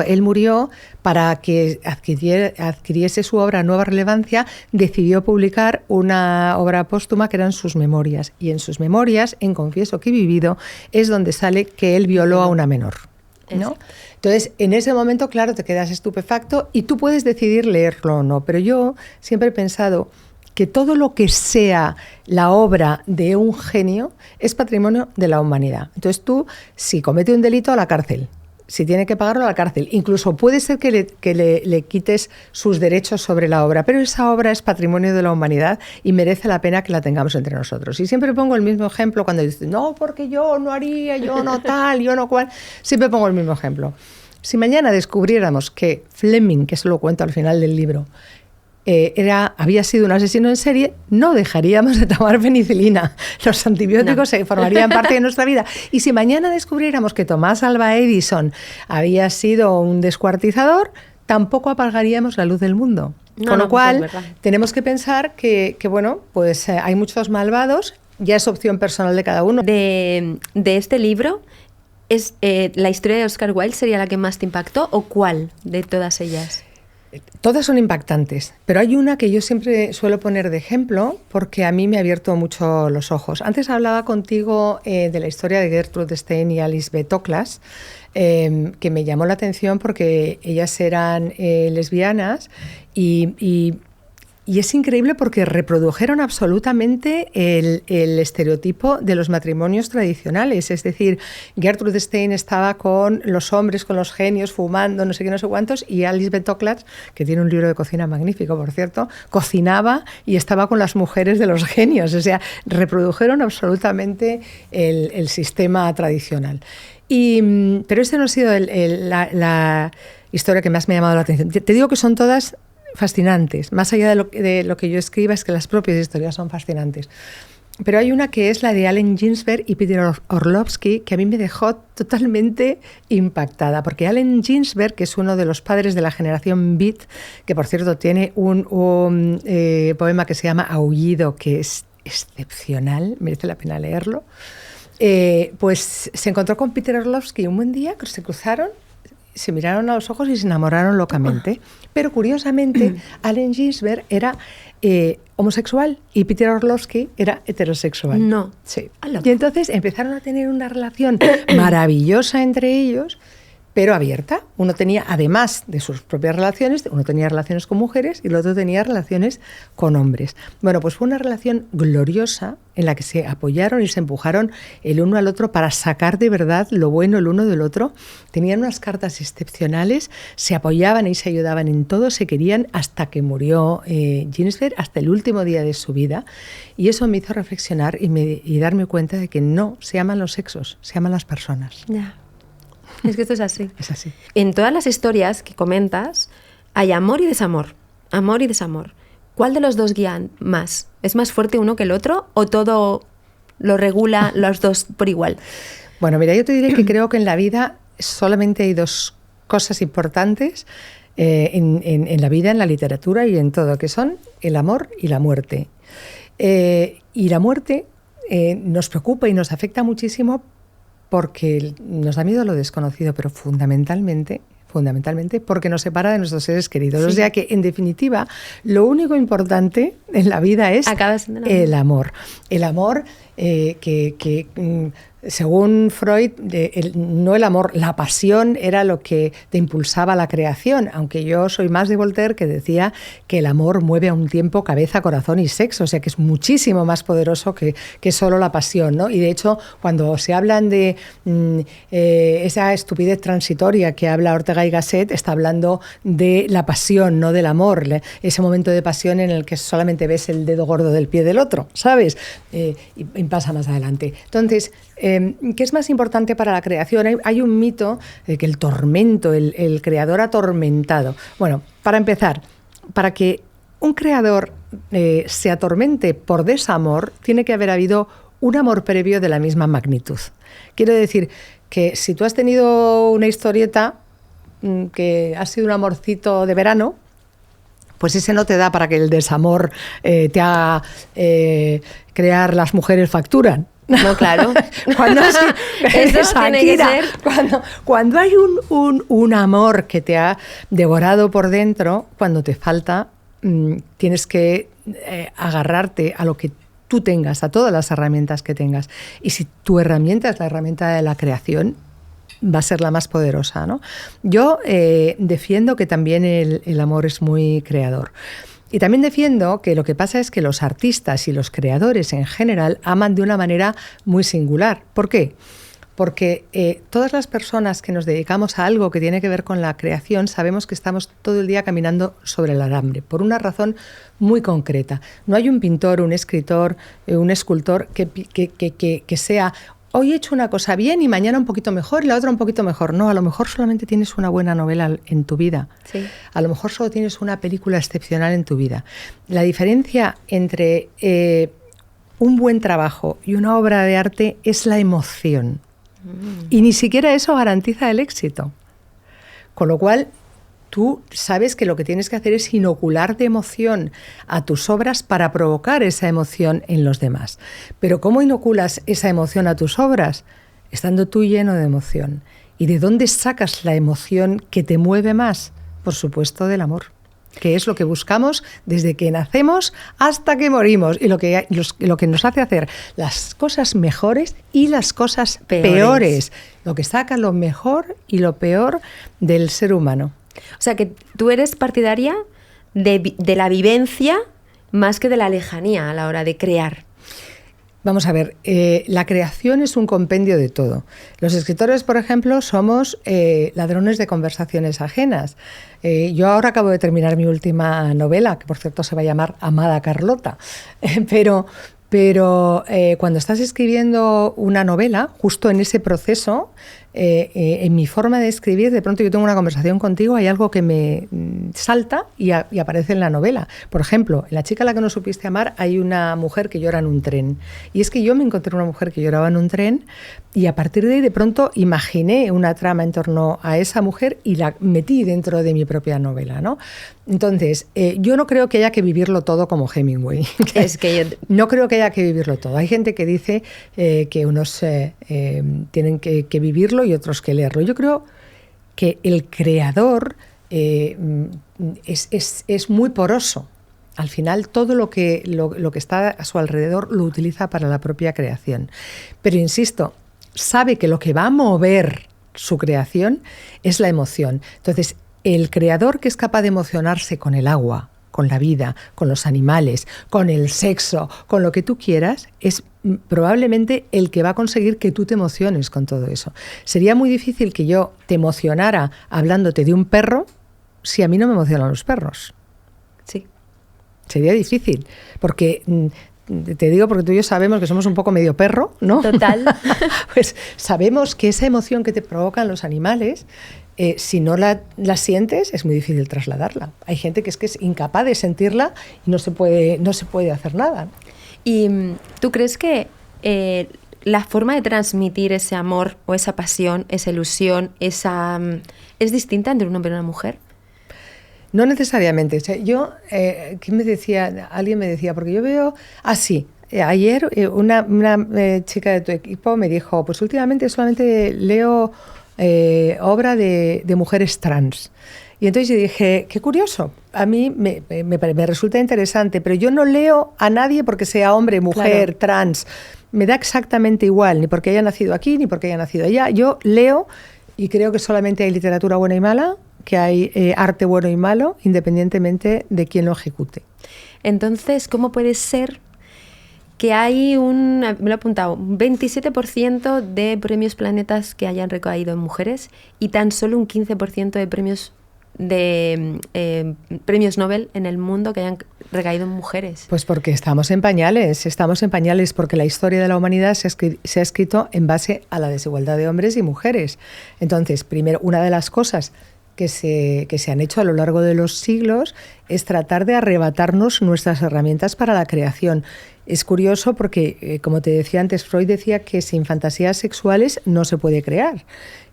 él murió, para que adquiriese su obra nueva relevancia, decidió publicar una obra póstuma que eran sus memorias. Y en sus memorias, en Confieso que he vivido, es donde sale que él violó a una menor, ¿no? Entonces, en ese momento, claro, te quedas estupefacto y tú puedes decidir leerlo o no. Pero yo siempre he pensado que todo lo que sea la obra de un genio es patrimonio de la humanidad. Entonces tú, si comete un delito, a la cárcel. Si tiene que pagarlo, a la cárcel. Incluso puede ser que le quites sus derechos sobre la obra, pero esa obra es patrimonio de la humanidad y merece la pena que la tengamos entre nosotros. Y siempre pongo el mismo ejemplo cuando dicen, no, porque yo no haría, yo no tal, yo no cual. Siempre pongo el mismo ejemplo. Si mañana descubriéramos que Fleming, que eso lo cuento al final del libro, había sido un asesino en serie, no dejaríamos de tomar penicilina. Los antibióticos se formarían parte de nuestra vida. Y si mañana descubriéramos que Tomás Alva Edison había sido un descuartizador, tampoco apagaríamos la luz del mundo. Con lo cual, tenemos que pensar que bueno, pues hay muchos malvados, ya es opción personal de cada uno. De este libro, ¿la historia de Oscar Wilde sería la que más te impactó o cuál de todas ellas? Todas son impactantes, pero hay una que yo siempre suelo poner de ejemplo porque a mí me ha abierto mucho los ojos. Antes hablaba contigo de la historia de Gertrude Stein y Alice B. Toklas, que me llamó la atención porque ellas eran lesbianas y es increíble porque reprodujeron absolutamente el estereotipo de los matrimonios tradicionales. Es decir, Gertrude Stein estaba con los hombres, con los genios, fumando, no sé qué, no sé cuántos, y Alice B. Toklas, que tiene un libro de cocina magnífico, por cierto, cocinaba y estaba con las mujeres de los genios. O sea, reprodujeron absolutamente el sistema tradicional. Pero esta no ha sido la historia que más me ha llamado la atención. Te digo que son todas fascinantes. Más allá de lo que yo escriba, es que las propias historias son fascinantes. Pero hay una que es la de Allen Ginsberg y Peter Orlovsky, que a mí me dejó totalmente impactada, porque Allen Ginsberg, que es uno de los padres de la generación Beat, que por cierto tiene un poema que se llama Aullido, que es excepcional, merece la pena leerlo, pues se encontró con Peter Orlovsky un buen día, se cruzaron, se miraron a los ojos y se enamoraron locamente. Pero curiosamente, Allen Ginsberg era homosexual y Peter Orlovsky era heterosexual. No. Sí. Y entonces empezaron a tener una relación maravillosa entre ellos, pero abierta. Uno tenía, además de sus propias relaciones, uno tenía relaciones con mujeres y el otro tenía relaciones con hombres. Bueno, pues fue una relación gloriosa en la que se apoyaron y se empujaron el uno al otro para sacar de verdad lo bueno el uno del otro. Tenían unas cartas excepcionales, se apoyaban y se ayudaban en todo, se querían hasta que murió Ginsberg, hasta el último día de su vida. Y eso me hizo reflexionar y darme cuenta de que no se aman los sexos, se aman las personas. Ya. Es que esto es así. Es así. En todas las historias que comentas hay amor y desamor. Amor y desamor. ¿Cuál de los dos guían más? ¿Es más fuerte uno que el otro o todo lo regula los dos por igual? Bueno, mira, yo te diré que creo que en la vida solamente hay dos cosas importantes en la vida, en la literatura y en todo, que son el amor y la muerte. Y la muerte nos preocupa y nos afecta muchísimo porque nos da miedo lo desconocido, pero fundamentalmente porque nos separa de nuestros seres queridos. Sí. O sea que, en definitiva, lo único importante en la vida es el amor. El amor que según Freud, no el amor, la pasión era lo que te impulsaba a la creación, aunque yo soy más de Voltaire, que decía que el amor mueve a un tiempo cabeza, corazón y sexo, o sea que es muchísimo más poderoso que solo la pasión, ¿no? Y de hecho, cuando se hablan de esa estupidez transitoria que habla Ortega y Gasset, está hablando de la pasión, no del amor, ese momento de pasión en el que solamente ves el dedo gordo del pie del otro, ¿sabes? Y pasa más adelante. Entonces, ¿qué es más importante para la creación? Hay un mito de que el tormento, el creador atormentado. Bueno, para empezar, para que un creador se atormente por desamor, tiene que haber habido un amor previo de la misma magnitud. Quiero decir que si tú has tenido una historieta que ha sido un amorcito de verano, pues ese no te da para que el desamor te haga crear Las mujeres facturan. No, claro. Cuando hay un amor que te ha devorado por dentro, cuando te falta, tienes que agarrarte a lo que tú tengas, a todas las herramientas que tengas. Y si tu herramienta es la herramienta de la creación, va a ser la más poderosa, ¿no? Yo defiendo que también el amor es muy creador. Y también defiendo que lo que pasa es que los artistas y los creadores en general aman de una manera muy singular. ¿Por qué? Porque todas las personas que nos dedicamos a algo que tiene que ver con la creación sabemos que estamos todo el día caminando sobre el alambre, por una razón muy concreta. No hay un pintor, un escritor, un escultor que sea hoy he hecho una cosa bien y mañana un poquito mejor y la otra un poquito mejor. No, a lo mejor solamente tienes una buena novela en tu vida. Sí. A lo mejor solo tienes una película excepcional en tu vida. La diferencia entre un buen trabajo y una obra de arte es la emoción. Y ni siquiera eso garantiza el éxito. Con lo cual, tú sabes que lo que tienes que hacer es inocular de emoción a tus obras para provocar esa emoción en los demás. Pero ¿cómo inoculas esa emoción a tus obras? Estando tú lleno de emoción. ¿Y de dónde sacas la emoción que te mueve más? Por supuesto, del amor, que es lo que buscamos desde que nacemos hasta que morimos y lo que nos hace hacer las cosas mejores y las cosas peores. Lo que saca lo mejor y lo peor del ser humano. O sea, que tú eres partidaria de la vivencia más que de la lejanía a la hora de crear. Vamos a ver, la creación es un compendio de todo. Los escritores, por ejemplo, somos ladrones de conversaciones ajenas. Yo ahora acabo de terminar mi última novela, que por cierto se va a llamar Amada Carlota, pero cuando estás escribiendo una novela, justo en ese proceso, en mi forma de escribir, de pronto yo tengo una conversación contigo, hay algo que me salta y aparece en la novela. Por ejemplo, en La chica a la que no supiste amar hay una mujer que llora en un tren. Y es que yo me encontré una mujer que lloraba en un tren y a partir de ahí de pronto imaginé una trama en torno a esa mujer y la metí dentro de mi propia novela, ¿no? Entonces, yo no creo que haya que vivirlo todo como Hemingway. No creo que haya que vivirlo todo. Hay gente que dice que unos tienen que vivirlo y otros que leerlo. Yo creo que el creador es muy poroso. Al final, todo lo que está a su alrededor lo utiliza para la propia creación. Pero insisto, sabe que lo que va a mover su creación es la emoción. Entonces, el creador que es capaz de emocionarse con el agua, con la vida, con los animales, con el sexo, con lo que tú quieras, es probablemente el que va a conseguir que tú te emociones con todo eso. Sería muy difícil que yo te emocionara hablándote de un perro si a mí no me emocionan los perros. Sí. Sería difícil, porque te digo porque tú y yo sabemos que somos un poco medio perro, ¿no? Total. Pues sabemos que esa emoción que te provocan los animales, si no la sientes, es muy difícil trasladarla. Hay gente que es incapaz de sentirla y no se puede hacer nada. ¿Y tú crees que la forma de transmitir ese amor o esa pasión, esa ilusión, es distinta entre un hombre y una mujer? No necesariamente. O sea, yo, ¿quién me decía? Alguien me decía, porque yo veo así. Ayer una chica de tu equipo me dijo, pues últimamente solamente leo obra de mujeres trans. Y entonces yo dije, qué curioso, a mí me resulta interesante, pero yo no leo a nadie porque sea hombre, mujer, claro, trans. Me da exactamente igual, ni porque haya nacido aquí, ni porque haya nacido allá. Yo leo y creo que solamente hay literatura buena y mala, que hay arte bueno y malo, independientemente de quién lo ejecute. Entonces, ¿cómo puede ser que hay me lo he apuntado, un 27% de premios Planetas que hayan recaído en mujeres y tan solo un 15% de premios Nobel en el mundo que hayan recaído en mujeres? Pues porque estamos en pañales, porque la historia de la humanidad se ha escrito en base a la desigualdad de hombres y mujeres. Entonces, primero, una de las cosas que se han hecho a lo largo de los siglos es tratar de arrebatarnos nuestras herramientas para la creación. Es curioso porque, como te decía antes, Freud decía que sin fantasías sexuales no se puede crear.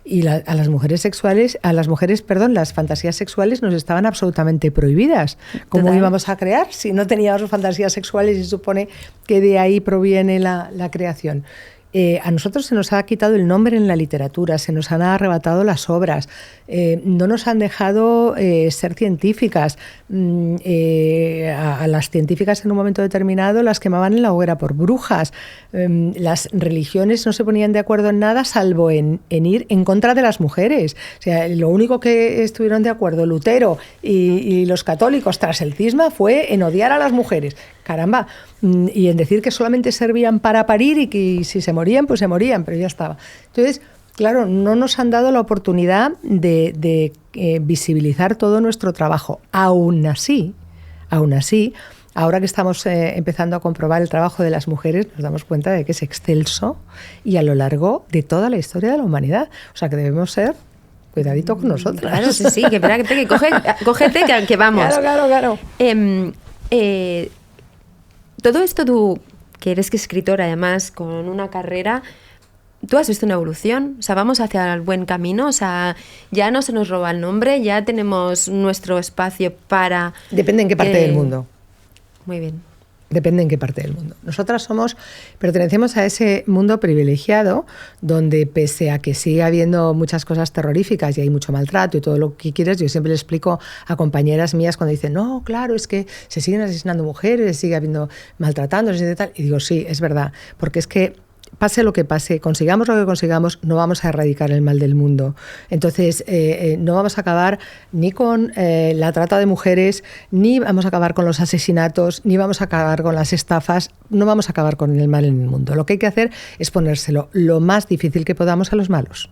Y las fantasías sexuales nos estaban absolutamente prohibidas. ¿Cómo Total. Íbamos a crear si no teníamos fantasías sexuales y se supone que de ahí proviene la creación? A nosotros se nos ha quitado el nombre en la literatura, se nos han arrebatado las obras, no nos han dejado ser científicas. A las científicas en un momento determinado las quemaban en la hoguera por brujas. Las religiones no se ponían de acuerdo en nada salvo en ir en contra de las mujeres. O sea, lo único que estuvieron de acuerdo Lutero y los católicos tras el cisma fue en odiar a las mujeres. Caramba, y en decir que solamente servían para parir y que si se morían, pues se morían, pero ya estaba. Entonces, claro, no nos han dado la oportunidad de visibilizar todo nuestro trabajo. Aún así, ahora que estamos empezando a comprobar el trabajo de las mujeres, nos damos cuenta de que es excelso y a lo largo de toda la historia de la humanidad. O sea, que debemos ser... Cuidadito con nosotras. Claro, sí, que espérate, que cógete, que vamos. Claro. Todo esto tú, que eres escritora además, con una carrera, ¿tú has visto una evolución? O sea, ¿vamos hacia el buen camino? O sea, ya no se nos roba el nombre, ya tenemos nuestro espacio para... Depende en qué parte del mundo. Muy bien. Depende en qué parte del mundo. Nosotras pertenecemos a ese mundo privilegiado donde, pese a que sigue habiendo muchas cosas terroríficas y hay mucho maltrato y todo lo que quieres, yo siempre le explico a compañeras mías cuando dicen, no, claro, es que se siguen asesinando mujeres, sigue habiendo maltratándoles y tal. Y digo, sí, es verdad, porque es que pase lo que pase, consigamos lo que consigamos, no vamos a erradicar el mal del mundo. Entonces, no vamos a acabar ni con la trata de mujeres, ni vamos a acabar con los asesinatos, ni vamos a acabar con las estafas, no vamos a acabar con el mal en el mundo. Lo que hay que hacer es ponérselo lo más difícil que podamos a los malos.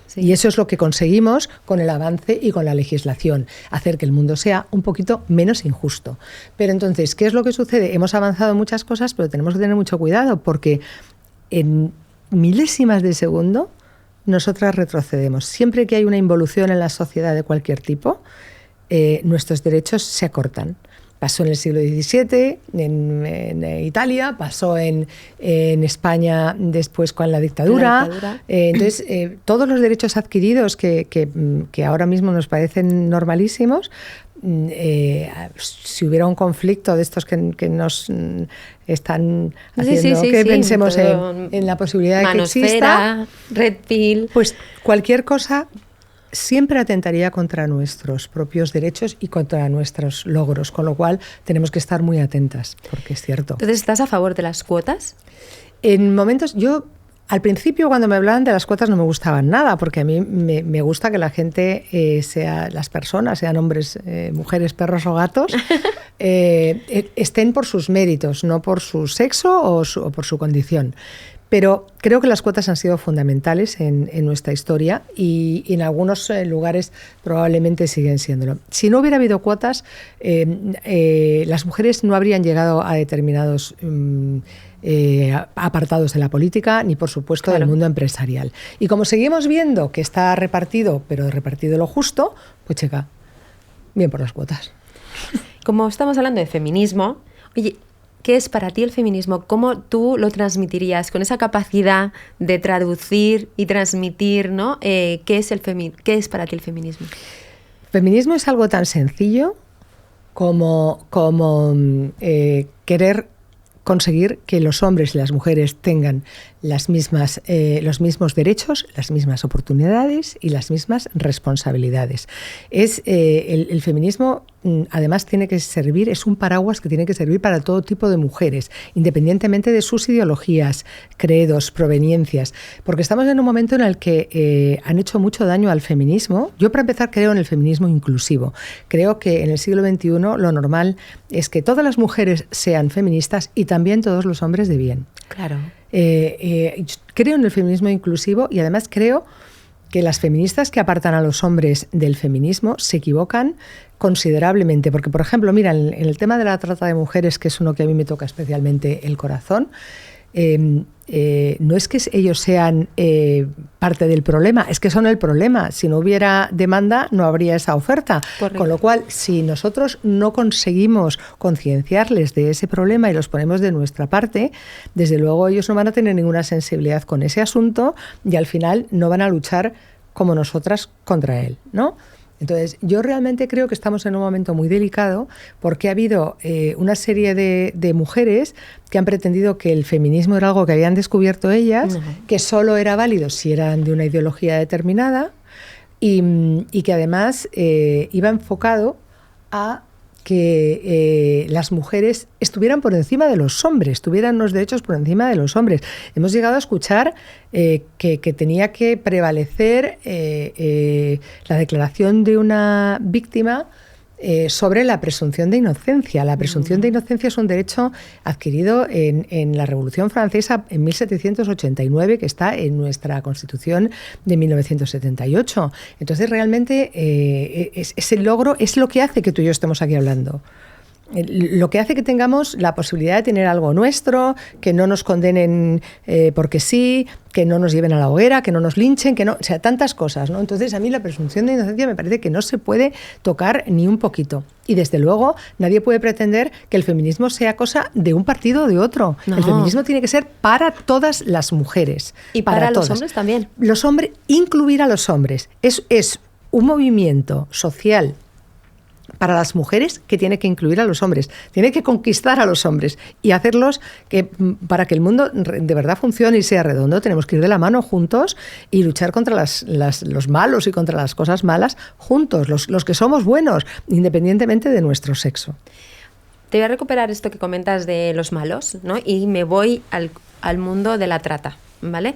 Sí. Y eso es lo que conseguimos con el avance y con la legislación, hacer que el mundo sea un poquito menos injusto. Pero entonces, ¿qué es lo que sucede? Hemos avanzado en muchas cosas, pero tenemos que tener mucho cuidado porque en milésimas de segundo nosotras retrocedemos. Siempre que hay una involución en la sociedad de cualquier tipo, nuestros derechos se acortan. Pasó en el siglo XVII, en Italia, pasó en España después con la dictadura. Entonces, todos los derechos adquiridos que ahora mismo nos parecen normalísimos, si hubiera un conflicto de estos que nos están haciendo pensemos en la posibilidad de que exista, Red Pill, pues cualquier cosa siempre atentaría contra nuestros propios derechos y contra nuestros logros, con lo cual tenemos que estar muy atentas, porque es cierto. Entonces, ¿estás a favor de las cuotas? En momentos, al principio, cuando me hablaban de las cuotas, no me gustaban nada, porque a mí me gusta que la gente, las personas, sean hombres, mujeres, perros o gatos, estén por sus méritos, no por su sexo o por su condición. Pero creo que las cuotas han sido fundamentales en nuestra historia y en algunos lugares probablemente siguen siéndolo. Si no hubiera habido cuotas, las mujeres no habrían llegado a determinados apartados de la política ni, por supuesto, del mundo empresarial. Y como seguimos viendo que está repartido, pero repartido lo justo, pues chica, bien por las cuotas. Como estamos hablando de feminismo, oye, ¿qué es para ti el feminismo? ¿Cómo tú lo transmitirías con esa capacidad de traducir y transmitir, ¿no? ¿Qué es para ti el feminismo? Feminismo es algo tan sencillo como querer conseguir que los hombres y las mujeres tengan los mismos derechos, las mismas oportunidades y las mismas responsabilidades. El feminismo, además, tiene que servir, es un paraguas que tiene que servir para todo tipo de mujeres, independientemente de sus ideologías, credos, proveniencias, porque estamos en un momento en el que han hecho mucho daño al feminismo. Yo, para empezar, creo en el feminismo inclusivo. Creo que en el siglo XXI lo normal es que todas las mujeres sean feministas y también todos los hombres de bien. Claro. Creo en el feminismo inclusivo y además creo que las feministas que apartan a los hombres del feminismo se equivocan considerablemente, porque, por ejemplo, mira, en el tema de la trata de mujeres, que es uno que a mí me toca especialmente el corazón, no es que ellos sean parte del problema, es que son el problema. Si no hubiera demanda, no habría esa oferta. Correcto. Con lo cual, si nosotros no conseguimos concienciarles de ese problema y los ponemos de nuestra parte, desde luego ellos no van a tener ninguna sensibilidad con ese asunto y al final no van a luchar como nosotras contra él, ¿no? Entonces, yo realmente creo que estamos en un momento muy delicado porque ha habido una serie de mujeres que han pretendido que el feminismo era algo que habían descubierto ellas, que solo era válido si eran de una ideología determinada y que además iba enfocado a que las mujeres estuvieran por encima de los hombres, tuvieran los derechos por encima de los hombres. Hemos llegado a escuchar que tenía que prevalecer la declaración de una víctima sobre la presunción de inocencia. La presunción de inocencia es un derecho adquirido en la Revolución Francesa en 1789, que está en nuestra Constitución de 1978. Entonces, realmente, ese logro es lo que hace que tú y yo estemos aquí hablando. lo que hace que tengamos la posibilidad de tener algo nuestro, que no nos condenen porque sí, que no nos lleven a la hoguera, que no nos linchen, que no, o sea, tantas cosas, ¿no? Entonces, a mí la presunción de inocencia me parece que no se puede tocar ni un poquito. Y desde luego, nadie puede pretender que el feminismo sea cosa de un partido o de otro. No. El feminismo tiene que ser para todas las mujeres. Y para los hombres también. Los hombres, incluir a los hombres. Es un movimiento social para las mujeres que tiene que incluir a los hombres, tiene que conquistar a los hombres y hacerlos que para que el mundo de verdad funcione y sea redondo, tenemos que ir de la mano juntos y luchar contra los malos y contra las cosas malas juntos, los que somos buenos, independientemente de nuestro sexo. Te voy a recuperar esto que comentas de los malos, ¿no? Y me voy al mundo de la trata, ¿vale?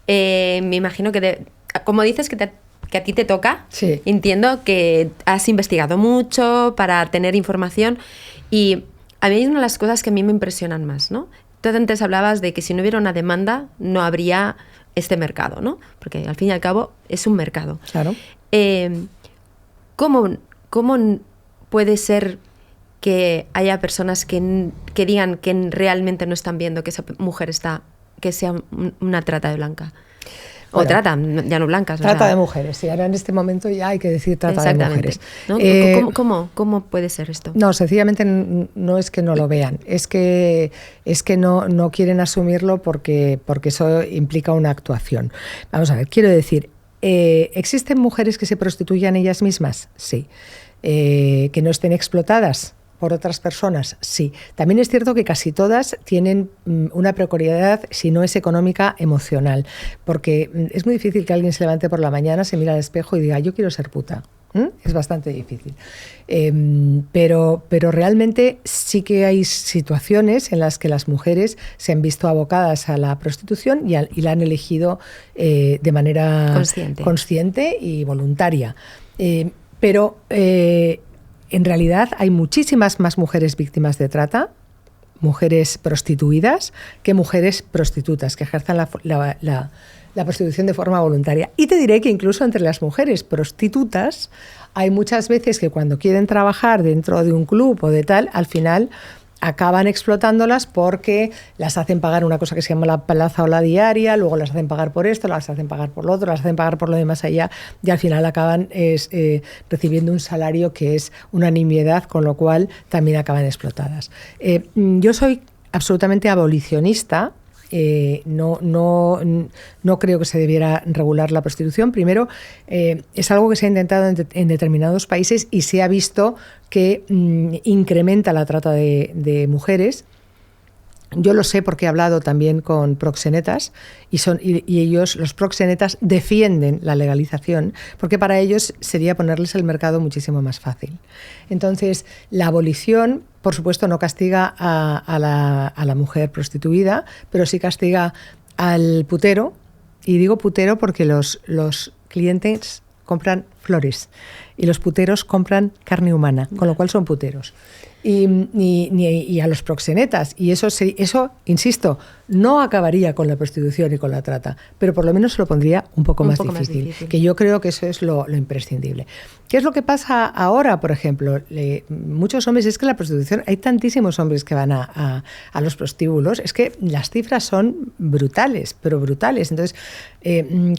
Me imagino que, como dices que a ti te toca, sí. Entiendo que has investigado mucho para tener información y a mí es una de las cosas que a mí me impresionan más, ¿no? Tú antes hablabas de que si no hubiera una demanda no habría este mercado, ¿no? Porque al fin y al cabo es un mercado. Claro. ¿Cómo puede ser que haya personas que digan que realmente no están viendo que esa mujer que sea una trata de blanca? O trata, ya no blancas. Trata de mujeres, sí. Ahora en este momento ya hay que decir trata de mujeres. ¿No? ¿Cómo puede ser esto? No, sencillamente no es que no lo vean, es que no quieren asumirlo porque eso implica una actuación. Vamos a ver, quiero decir, ¿existen mujeres que se prostituyan ellas mismas? Sí. ¿Que no estén explotadas por otras personas? Sí. También es cierto que casi todas tienen una precariedad, si no es económica, emocional. Porque es muy difícil que alguien se levante por la mañana, se mire al espejo y diga, yo quiero ser puta. Es bastante difícil. Pero realmente sí que hay situaciones en las que las mujeres se han visto abocadas a la prostitución y la han elegido de manera consciente y voluntaria. Pero en realidad hay muchísimas más mujeres víctimas de trata, mujeres prostituidas, que mujeres prostitutas que ejerzan la prostitución de forma voluntaria. Y te diré que incluso entre las mujeres prostitutas hay muchas veces que cuando quieren trabajar dentro de un club o de tal, al final acaban explotándolas porque las hacen pagar una cosa que se llama la plaza o la diaria, luego las hacen pagar por esto, las hacen pagar por lo otro, las hacen pagar por lo de más allá y al final acaban recibiendo un salario que es una nimiedad, con lo cual también acaban explotadas. Yo soy absolutamente abolicionista. No creo que se debiera regular la prostitución. Primero, es algo que se ha intentado en determinados países y se ha visto que incrementa la trata de mujeres. Yo lo sé porque he hablado también con proxenetas y ellos, los proxenetas, defienden la legalización porque para ellos sería ponerles el mercado muchísimo más fácil. Entonces, la abolición, por supuesto, no castiga a la mujer prostituida, pero sí castiga al putero. Y digo putero porque los clientes compran flores y los puteros compran carne humana, con lo cual son puteros. Y a los proxenetas. Y eso, insisto, no acabaría con la prostitución y con la trata, pero por lo menos se lo pondría un poco más difícil, que yo creo que eso es lo imprescindible. ¿Qué es lo que pasa ahora, por ejemplo? Muchos hombres, es que la prostitución, hay tantísimos hombres que van a los prostíbulos, es que las cifras son brutales, pero brutales. Entonces,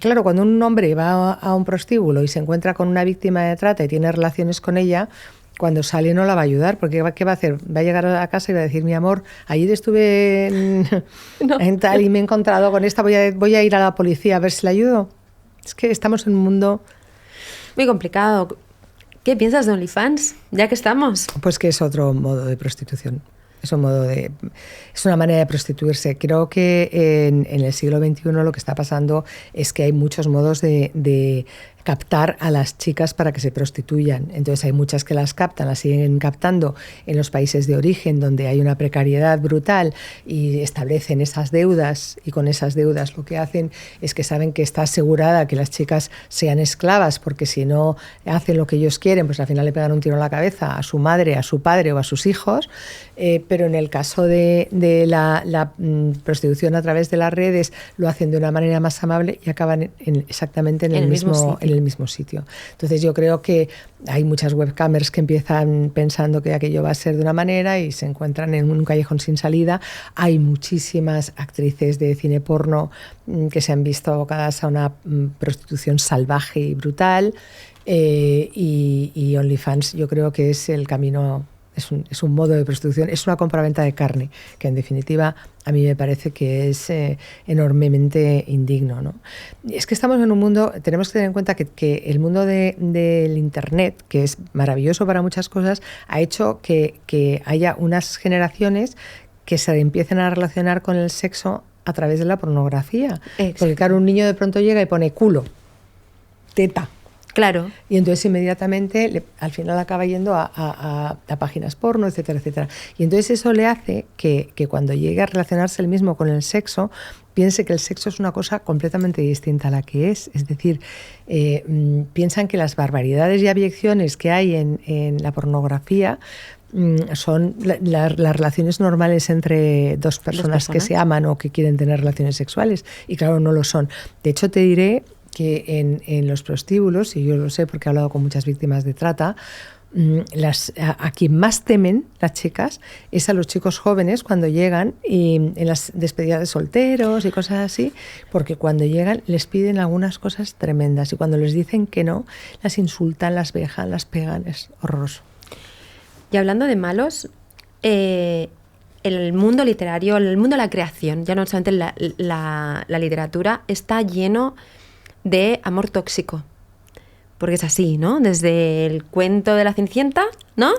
claro, cuando un hombre va a un prostíbulo y se encuentra con una víctima de trata y tiene relaciones con ella, cuando sale no la va a ayudar, porque ¿qué va a hacer? Va a llegar a casa y va a decir, mi amor, ayer estuve en tal y me he encontrado con esta, voy a ir a la policía a ver si la ayudo. Es que estamos en un mundo muy complicado. ¿Qué piensas de OnlyFans, ya que estamos? Pues que es otro modo de prostitución. Es una manera de prostituirse. Creo que en el siglo XXI lo que está pasando es que hay muchos modos de captar a las chicas para que se prostituyan. Entonces hay muchas que las captan, las siguen captando en los países de origen donde hay una precariedad brutal y establecen esas deudas, y con esas deudas lo que hacen es que saben que está asegurada que las chicas sean esclavas, porque si no hacen lo que ellos quieren, pues al final le pegan un tiro en la cabeza a su madre, a su padre o a sus hijos. pero en el caso de la prostitución a través de las redes lo hacen de una manera más amable y acaban exactamente en el mismo sitio. Entonces yo creo que hay muchas webcamers que empiezan pensando que aquello va a ser de una manera y se encuentran en un callejón sin salida. Hay muchísimas actrices de cine porno que se han visto abocadas a una prostitución salvaje y brutal, y OnlyFans yo creo que es el camino. Es un modo de prostitución, es una compraventa de carne, que en definitiva a mí me parece que es enormemente indigno, ¿no? Es que estamos en un mundo, tenemos que tener en cuenta que el mundo del Internet, que es maravilloso para muchas cosas, ha hecho que haya unas generaciones que se empiecen a relacionar con el sexo a través de la pornografía. Exacto. Porque claro, un niño de pronto llega y pone culo, teta. Claro. Y entonces inmediatamente al final acaba yendo a páginas porno, etcétera, etcétera. Y entonces eso le hace que cuando llegue a relacionarse él mismo con el sexo, piense que el sexo es una cosa completamente distinta a la que es. Es decir, piensan que las barbaridades y abyecciones que hay en la pornografía son las relaciones normales entre dos personas que se aman o que quieren tener relaciones sexuales. Y claro, no lo son. De hecho, te diré que en los prostíbulos, y yo lo sé porque he hablado con muchas víctimas de trata, a quien más temen las chicas es a los chicos jóvenes cuando llegan y en las despedidas de solteros y cosas así, porque cuando llegan les piden algunas cosas tremendas y cuando les dicen que no, las insultan, las vejan, las pegan, es horroroso. Y hablando de malos, el mundo literario, el mundo de la creación, ya no solamente la literatura, está lleno de amor tóxico, porque es así, ¿no? Desde el cuento de la Cenicienta, ¿no?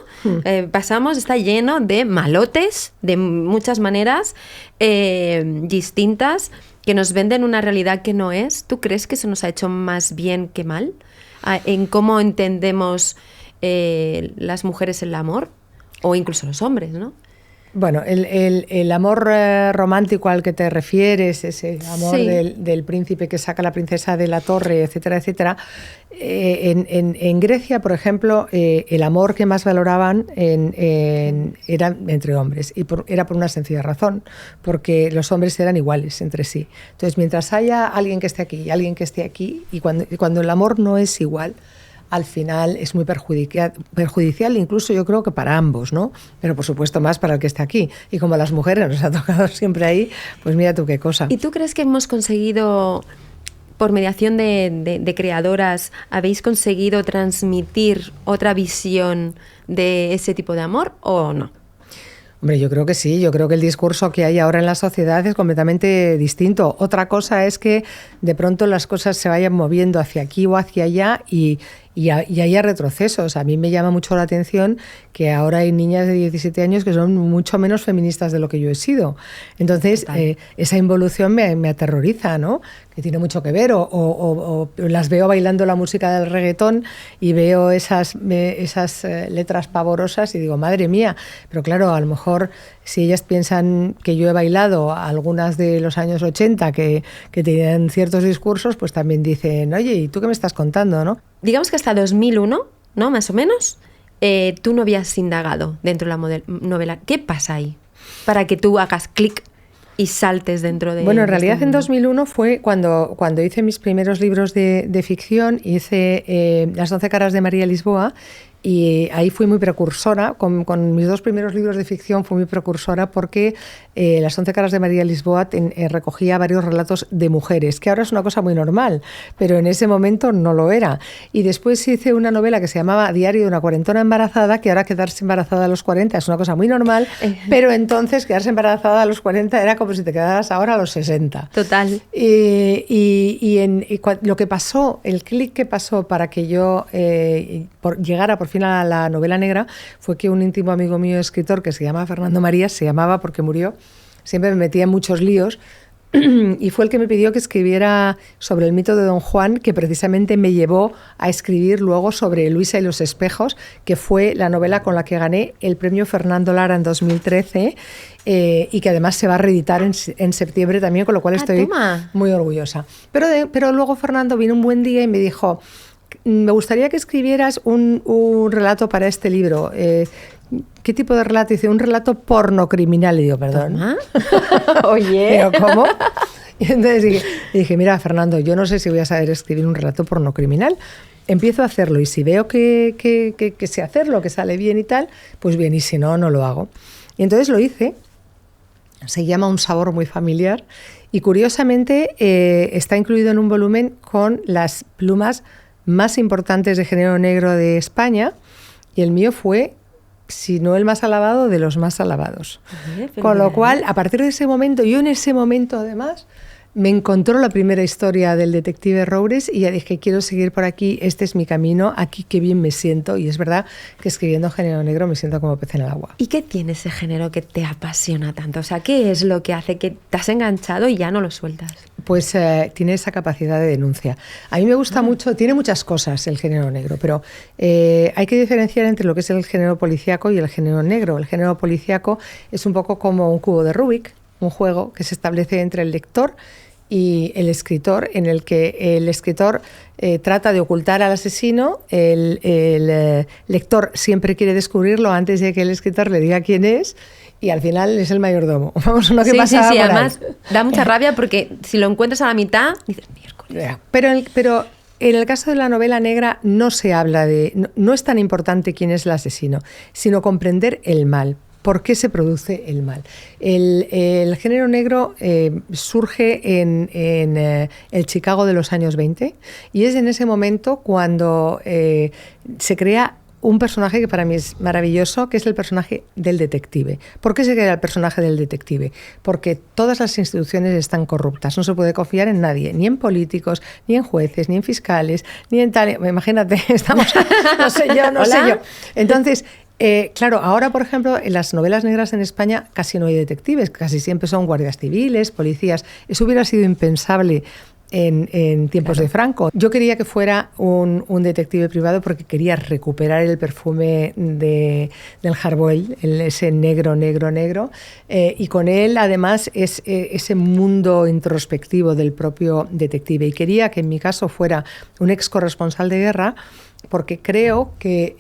Pasamos, está lleno de malotes de muchas maneras distintas que nos venden una realidad que no es. ¿Tú crees que eso nos ha hecho más bien que mal? En cómo entendemos las mujeres el amor, o incluso los hombres, ¿no? Bueno, el amor romántico al que te refieres, ese amor del príncipe que saca a la princesa de la torre, etcétera, etcétera. En Grecia, por ejemplo, el amor que más valoraban era entre hombres, y era por una sencilla razón, porque los hombres eran iguales entre sí. Entonces, mientras haya alguien que esté aquí y alguien que esté aquí, y cuando el amor no es igual, al final es muy perjudicial, incluso yo creo que para ambos, ¿no? Pero por supuesto más para el que está aquí. Y como a las mujeres nos ha tocado siempre ahí, pues mira tú qué cosa. ¿Y tú crees que hemos conseguido, por mediación de creadoras, habéis conseguido transmitir otra visión de ese tipo de amor o no? Hombre, yo creo que sí, yo creo que el discurso que hay ahora en la sociedad es completamente distinto. Otra cosa es que de pronto las cosas se vayan moviendo hacia aquí o hacia allá y haya retrocesos. A mí me llama mucho la atención que ahora hay niñas de 17 años que son mucho menos feministas de lo que yo he sido. Entonces, esa involución me aterroriza, ¿no? Que tiene mucho que ver. O las veo bailando la música del reggaetón y veo esas letras pavorosas y digo, madre mía. Pero claro, a lo mejor si ellas piensan que yo he bailado algunas de los años 80 que tenían ciertos discursos, pues también dicen, oye, ¿y tú qué me estás contando, no? Digamos que hasta 2001, ¿no? Más o menos, tú no habías indagado dentro de la novela. ¿Qué pasa ahí para que tú hagas clic y saltes dentro de... Bueno, en realidad en 2001 fue cuando hice mis primeros libros de ficción, hice Las 11 caras de María Lisboa, y ahí fui muy precursora, con mis dos primeros libros de ficción fui muy precursora porque Las 11 caras de María Lisboa recogía varios relatos de mujeres, que ahora es una cosa muy normal, pero en ese momento no lo era. Y después hice una novela que se llamaba Diario de una cuarentona embarazada, que ahora quedarse embarazada a los 40 es una cosa muy normal, pero entonces quedarse embarazada a los 40 era como si te quedaras ahora a los 60. Total. Y lo que pasó, el clic que pasó para que yo llegara por fin a la novela negra fue que un íntimo amigo mío, escritor, que se llama Fernando Marías, se llamaba porque murió, siempre me metía en muchos líos, y fue el que me pidió que escribiera sobre el mito de Don Juan, que precisamente me llevó a escribir luego sobre Luisa y los espejos, que fue la novela con la que gané el premio Fernando Lara en 2013, y que además se va a reeditar en septiembre también, con lo cual estoy muy orgullosa. Pero luego Fernando vino un buen día y me dijo, me gustaría que escribieras un relato para este libro. ¿qué tipo de relato? Dice, un relato pornocriminal. Y digo, perdón. Oye. ¿Pero cómo? Y entonces dije, mira, Fernando, yo no sé si voy a saber escribir un relato pornocriminal. Empiezo a hacerlo y si veo que sé hacerlo, que sale bien y tal, pues bien, y si no, no lo hago. Y entonces lo hice. Se llama Un sabor muy familiar y curiosamente está incluido en un volumen con las plumas más importantes de género negro de España y el mío fue, si no el más alabado, de los más alabados. Con lo cual, a partir de ese momento, yo en ese momento además, me encontró la primera historia del detective Roures y ya dije, quiero seguir por aquí, este es mi camino, aquí qué bien me siento. Y es verdad que escribiendo género negro me siento como pez en el agua. ¿Y qué tiene ese género que te apasiona tanto? O sea, ¿qué es lo que hace que te has enganchado y ya no lo sueltas? Pues tiene esa capacidad de denuncia. A mí me gusta mucho, tiene muchas cosas el género negro, pero hay que diferenciar entre lo que es el género policíaco y el género negro. El género policíaco es un poco como un cubo de Rubik, un juego que se establece entre el lector y el escritor, en el que el escritor trata de ocultar al asesino, el lector siempre quiere descubrirlo antes de que el escritor le diga quién es, y al final es el mayordomo. Vamos, uno que pasa por además ahí. Da mucha rabia porque si lo encuentras a la mitad, dices, miércoles. Pero en el caso de la novela negra no se habla de... No es tan importante quién es el asesino, sino comprender el mal. ¿Por qué se produce el mal? El género negro surge en el Chicago de los años 20 y es en ese momento cuando se crea un personaje que para mí es maravilloso, que es el personaje del detective. ¿Por qué se crea el personaje del detective? Porque todas las instituciones están corruptas, no se puede confiar en nadie, ni en políticos, ni en jueces, ni en fiscales, ni en tal... Imagínate, estamos... No sé yo. Entonces... claro, ahora, por ejemplo, en las novelas negras en España casi no hay detectives, casi siempre son guardias civiles, policías. Eso hubiera sido impensable en tiempos de Franco. Yo quería que fuera un detective privado porque quería recuperar el perfume del Hardboiled, ese negro, y con él, además, es ese mundo introspectivo del propio detective. Y quería que, en mi caso, fuera un ex corresponsal de guerra, porque creo que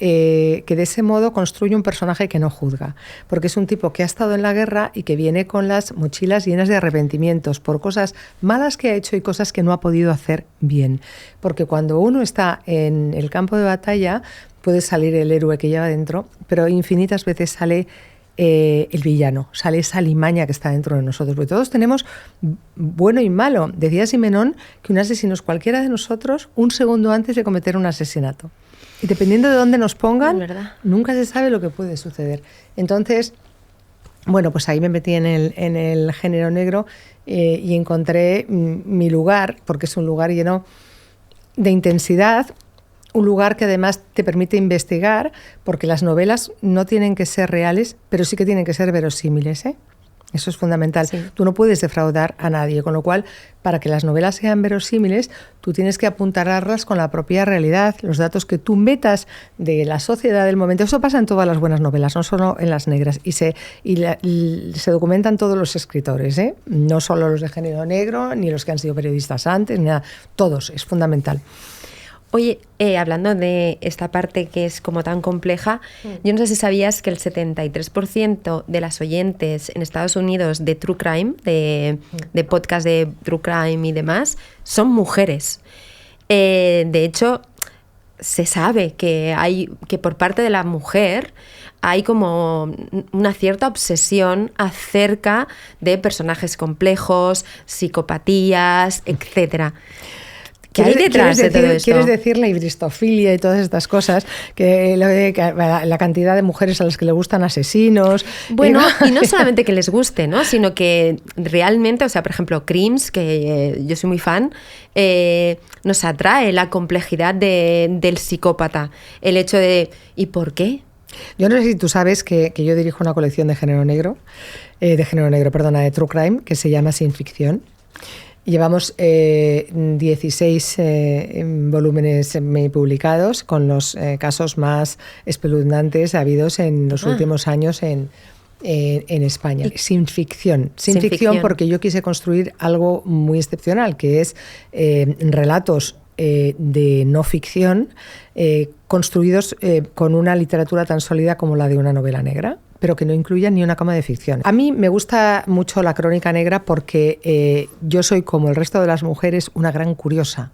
de ese modo construye un personaje que no juzga, porque es un tipo que ha estado en la guerra y que viene con las mochilas llenas de arrepentimientos por cosas malas que ha hecho y cosas que no ha podido hacer bien, porque cuando uno está en el campo de batalla puede salir el héroe que lleva dentro, pero infinitas veces sale el villano, sale esa alimaña que está dentro de nosotros, porque todos tenemos bueno y malo. Decía Simenón que un asesino es cualquiera de nosotros un segundo antes de cometer un asesinato. Y dependiendo de dónde nos pongan, nunca se sabe lo que puede suceder. Entonces, bueno, pues ahí me metí en el género negro y encontré mi lugar, porque es un lugar lleno de intensidad, un lugar que además te permite investigar, porque las novelas no tienen que ser reales, pero sí que tienen que ser verosímiles, ¿eh? Eso es fundamental. Sí. Tú no puedes defraudar a nadie, con lo cual, para que las novelas sean verosímiles, tú tienes que apuntalarlas con la propia realidad, los datos que tú metas de la sociedad del momento. Eso pasa en todas las buenas novelas, no solo en las negras, y se documentan todos los escritores, ¿eh? No solo los de género negro, ni los que han sido periodistas antes, ni nada. Todos, es fundamental. Oye, hablando de esta parte que es como tan compleja, yo no sé si sabías que el 73% de las oyentes en Estados Unidos de True Crime, de podcast de True Crime y demás, son mujeres. De hecho, se sabe que por parte de la mujer hay como una cierta obsesión acerca de personajes complejos, psicopatías, etcétera. ¿Qué hay detrás de todo esto? ¿Quieres decir la ibristofilia y todas estas cosas? Que la cantidad de mujeres a las que le gustan asesinos... Bueno, y no solamente que les guste, ¿no? Sino que realmente, o sea, por ejemplo, Crims, que yo soy muy fan, nos atrae la complejidad del psicópata. El hecho de... ¿y por qué? Yo no sé si tú sabes que yo dirijo una colección de True Crime, que se llama Sin Ficción. Llevamos 16 volúmenes publicados con los casos más espeluznantes habidos en los últimos años en España. Sin ficción porque yo quise construir algo muy excepcional, que es relatos de no ficción construidos con una literatura tan sólida como la de una novela negra, pero que no incluyan ni una coma de ficción. A mí me gusta mucho la crónica negra porque yo soy, como el resto de las mujeres, una gran curiosa.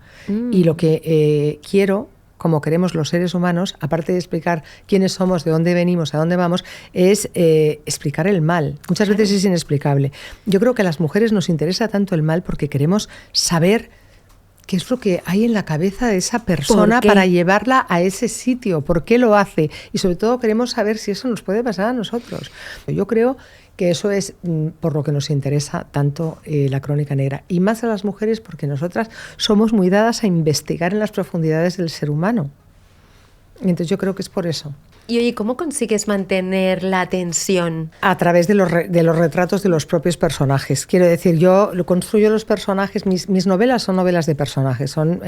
Y lo que quiero, como queremos los seres humanos, aparte de explicar quiénes somos, de dónde venimos, a dónde vamos, es explicar el mal. Muchas veces es inexplicable. Yo creo que a las mujeres nos interesa tanto el mal porque queremos saber qué es lo que hay en la cabeza de esa persona para llevarla a ese sitio, por qué lo hace, y sobre todo queremos saber si eso nos puede pasar a nosotros. Yo creo que eso es por lo que nos interesa tanto la crónica negra, y más a las mujeres porque nosotras somos muy dadas a investigar en las profundidades del ser humano. Entonces yo creo que es por eso. Y oye, ¿cómo consigues mantener la tensión? A través de los retratos de los propios personajes. Quiero decir, yo construyo los personajes, mis novelas son novelas de personajes, son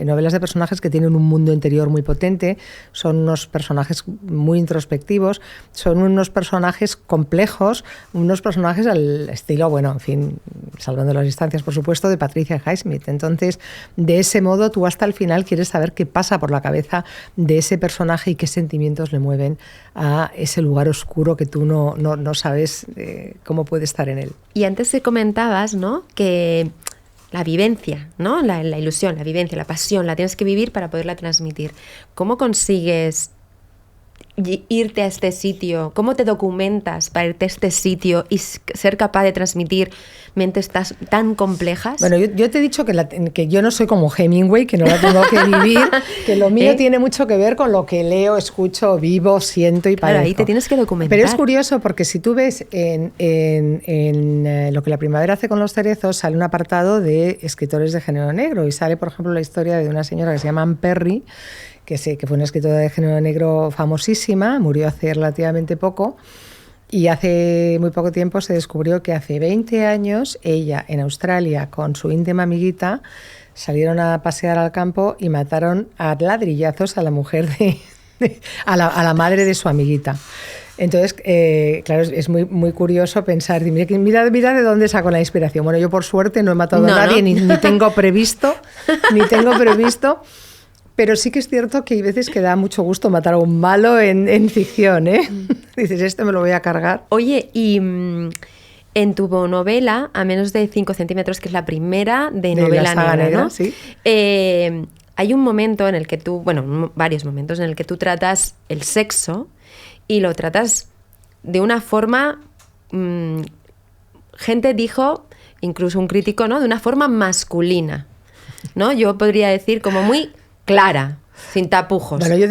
novelas de personajes que tienen un mundo interior muy potente, son unos personajes muy introspectivos, son unos personajes complejos, unos personajes al estilo, bueno, en fin, salvando las distancias, por supuesto, de Patricia Highsmith. Entonces, de ese modo, tú hasta el final quieres saber qué pasa por la cabeza de ese personaje y qué sentimientos le mueven a ese lugar oscuro que tú no sabes cómo puede estar en él. Y antes te comentabas, ¿no?, que la vivencia, ¿no?, la ilusión, la vivencia, la pasión, la tienes que vivir para poderla transmitir. ¿Cómo consigues irte a este sitio? ¿Cómo te documentas para irte a este sitio y ser capaz de transmitir mentes tan complejas? Bueno, yo te he dicho que yo no soy como Hemingway, que no la tengo que vivir, que lo mío tiene mucho que ver con lo que leo, escucho, vivo, siento y padezco. Claro, ahí te tienes que documentar. Pero es curioso porque si tú ves en Lo que la primavera hace con los cerezos, sale un apartado de escritores de género negro y sale, por ejemplo, la historia de una señora que se llama Ann Perry, que fue una escritora de género negro famosísima, murió hace relativamente poco, y hace muy poco tiempo se descubrió que hace 20 años ella en Australia con su íntima amiguita salieron a pasear al campo y mataron a ladrillazos a la mujer a la madre de su amiguita. Entonces, claro, es muy, muy curioso pensar, mira de dónde saco la inspiración. Bueno, yo por suerte no he matado a nadie, ni tengo previsto, pero sí que es cierto que hay veces que da mucho gusto matar a un malo en ficción, ¿eh? Dices, esto me lo voy a cargar. Oye, y en tu novela, A menos de 5 centímetros, que es la primera de novela la saga negra, ¿no? Sí. Hay un momento en el que varios momentos en el que tú tratas el sexo y lo tratas de una forma, gente dijo, incluso un crítico, ¿no?, de una forma masculina, ¿no? Yo podría decir como muy clara, sin tapujos. Bueno, yo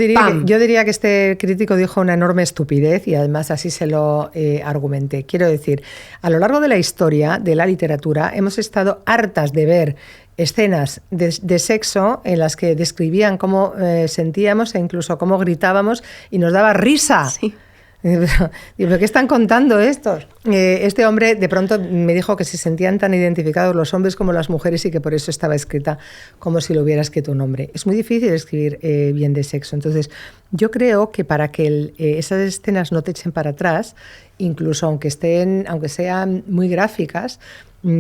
diría que este crítico dijo una enorme estupidez y además así se lo argumenté. Quiero decir, a lo largo de la historia de la literatura hemos estado hartas de ver escenas de sexo en las que describían cómo sentíamos e incluso cómo gritábamos y nos daba risa. Sí. ¿Pero qué están contando estos? Este hombre de pronto me dijo que se sentían tan identificados los hombres como las mujeres y que por eso estaba escrita como si lo hubiera escrito un hombre. Es muy difícil escribir bien de sexo. Entonces, yo creo que para que esas escenas no te echen para atrás, incluso aunque sean muy gráficas,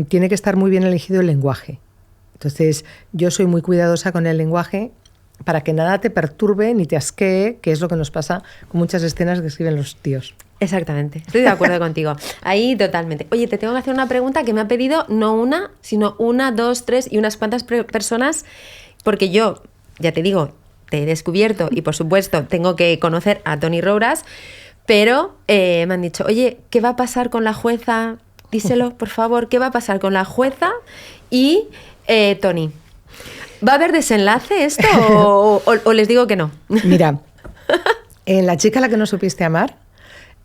tiene que estar muy bien elegido el lenguaje. Entonces, yo soy muy cuidadosa con el lenguaje para que nada te perturbe ni te asquee, que es lo que nos pasa con muchas escenas que escriben los tíos. Exactamente, estoy de acuerdo contigo. Ahí totalmente. Oye, te tengo que hacer una pregunta que me ha pedido no una, sino 1, 2, 3 y unas cuantas personas, porque yo, ya te digo, te he descubierto y por supuesto tengo que conocer a Toni Rouras, pero me han dicho, oye, ¿qué va a pasar con la jueza? Díselo, por favor, ¿qué va a pasar con la jueza y Toni? ¿Va a haber desenlace esto o les digo que no? Mira, en La chica a la que no supiste amar,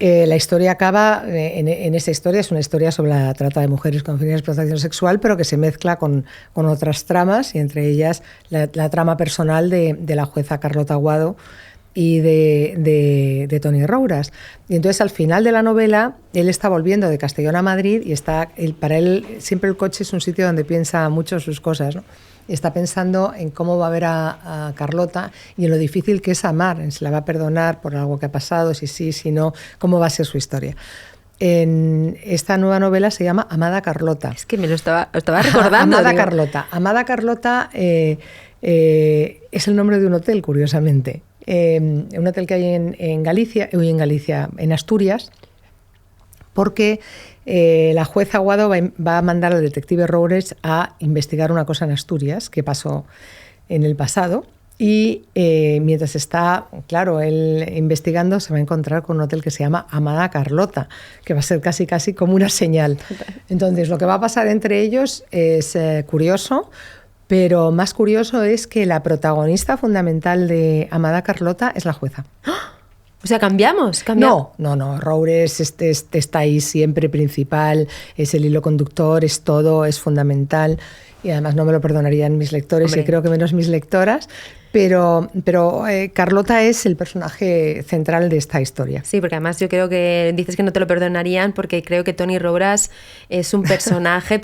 la historia acaba, en esa historia, es una historia sobre la trata de mujeres con fines de explotación sexual, pero que se mezcla con otras tramas, y entre ellas la trama personal de la jueza Carlota Aguado y de Toni Rouras. Y entonces al final de la novela él está volviendo de Castellón a Madrid y para él siempre el coche es un sitio donde piensa mucho sus cosas, ¿no? Está pensando en cómo va a ver a Carlota y en lo difícil que es amar, en si la va a perdonar por algo que ha pasado, si sí, si no, cómo va a ser su historia. En esta nueva novela se llama Amada Carlota. Es que me lo estaba recordando. Amada Carlota. Amada Carlota es el nombre de un hotel, curiosamente. Un hotel que hay en Asturias, porque la juez Aguado va a mandar al detective Roures a investigar una cosa en Asturias que pasó en el pasado. Y mientras está, claro, él investigando, se va a encontrar con un hotel que se llama Amada Carlota, que va a ser casi como una señal. Entonces, lo que va a pasar entre ellos es curioso, pero más curioso es que la protagonista fundamental de Amada Carlota es la jueza. O sea, ¿cambiamos? No. Roures está ahí siempre principal, es el hilo conductor, es todo, es fundamental. Y además no me lo perdonarían mis lectores, y creo que menos mis lectoras, pero Carlota es el personaje central de esta historia. Sí, porque además yo creo que dices que no te lo perdonarían porque creo que Tony Roures es un personaje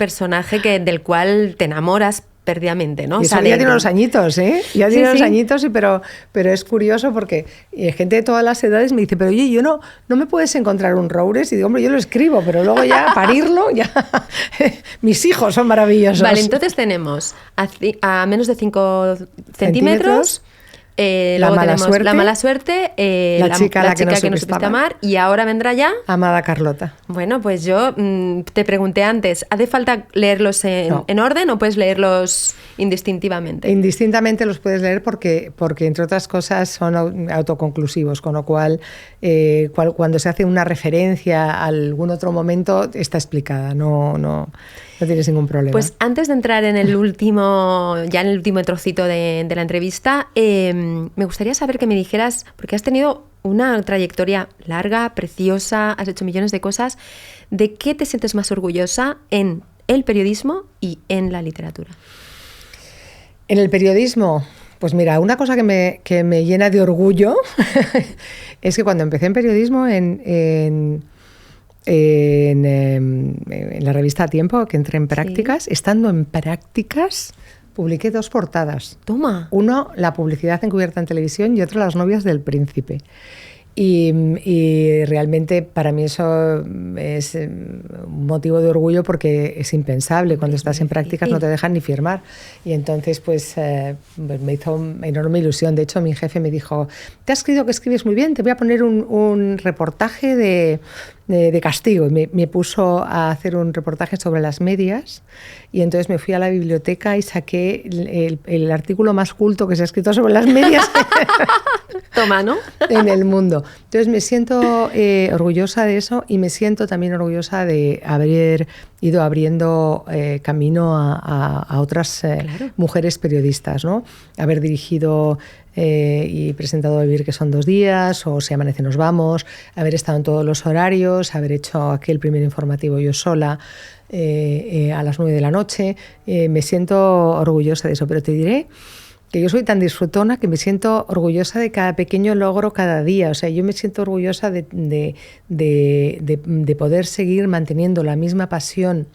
del cual te enamoras perdidamente, ¿no? Y eso ya tiene unos añitos, ¿eh? Ya tiene unos añitos, pero es curioso porque gente de todas las edades me dice, pero oye, no me puedes encontrar un Roures, y digo, hombre, yo lo escribo, pero luego ya parirlo, ya mis hijos son maravillosos. Vale, entonces tenemos a menos de 5 centímetros. La mala suerte, la chica que no supiste amar, y ahora vendrá ya Amada Carlota. Bueno, pues yo te pregunté antes, ¿hace falta leerlos en orden o puedes leerlos indistintivamente? Indistintamente los puedes leer porque entre otras cosas son autoconclusivos, con lo cual cuando se hace una referencia a algún otro momento está explicada, no tienes ningún problema. Pues antes de entrar en el último trocito de la entrevista, me gustaría saber que me dijeras, porque has tenido una trayectoria larga, preciosa, has hecho millones de cosas, ¿de qué te sientes más orgullosa en el periodismo y en la literatura? En el periodismo, pues mira, una cosa que me llena de orgullo es que cuando empecé en periodismo en la revista Tiempo, que entré en prácticas, estando en prácticas, publiqué 2 portadas. Toma. Uno, la publicidad encubierta en televisión, y otro, las novias del príncipe. Y realmente para mí eso es un motivo de orgullo porque es impensable. Cuando estás en prácticas no te dejan ni firmar. Y entonces pues me hizo enorme ilusión. De hecho, mi jefe me dijo, te has escrito que escribes muy bien, te voy a poner un reportaje de castigo. Y me puso a hacer un reportaje sobre las medias, y entonces me fui a la biblioteca y saqué el artículo más culto que se ha escrito sobre las medias Toma, ¿no? en el mundo. Entonces me siento orgullosa de eso, y me siento también orgullosa de haber ido abriendo camino a otras mujeres periodistas, ¿no? Haber dirigido y presentado Vivir, que son 2 días, o Si amanece nos vamos, haber estado en todos los horarios, haber hecho aquel primer informativo yo sola a las 9 de la noche. Me siento orgullosa de eso, pero te diré que yo soy tan disfrutona que me siento orgullosa de cada pequeño logro cada día. O sea, yo me siento orgullosa de poder seguir manteniendo la misma pasión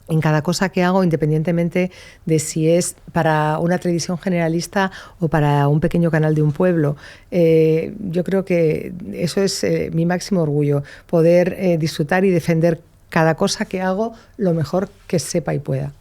en cada cosa que hago, independientemente de si es para una televisión generalista o para un pequeño canal de un pueblo. Yo creo que eso es mi máximo orgullo, poder disfrutar y defender cada cosa que hago lo mejor que sepa y pueda.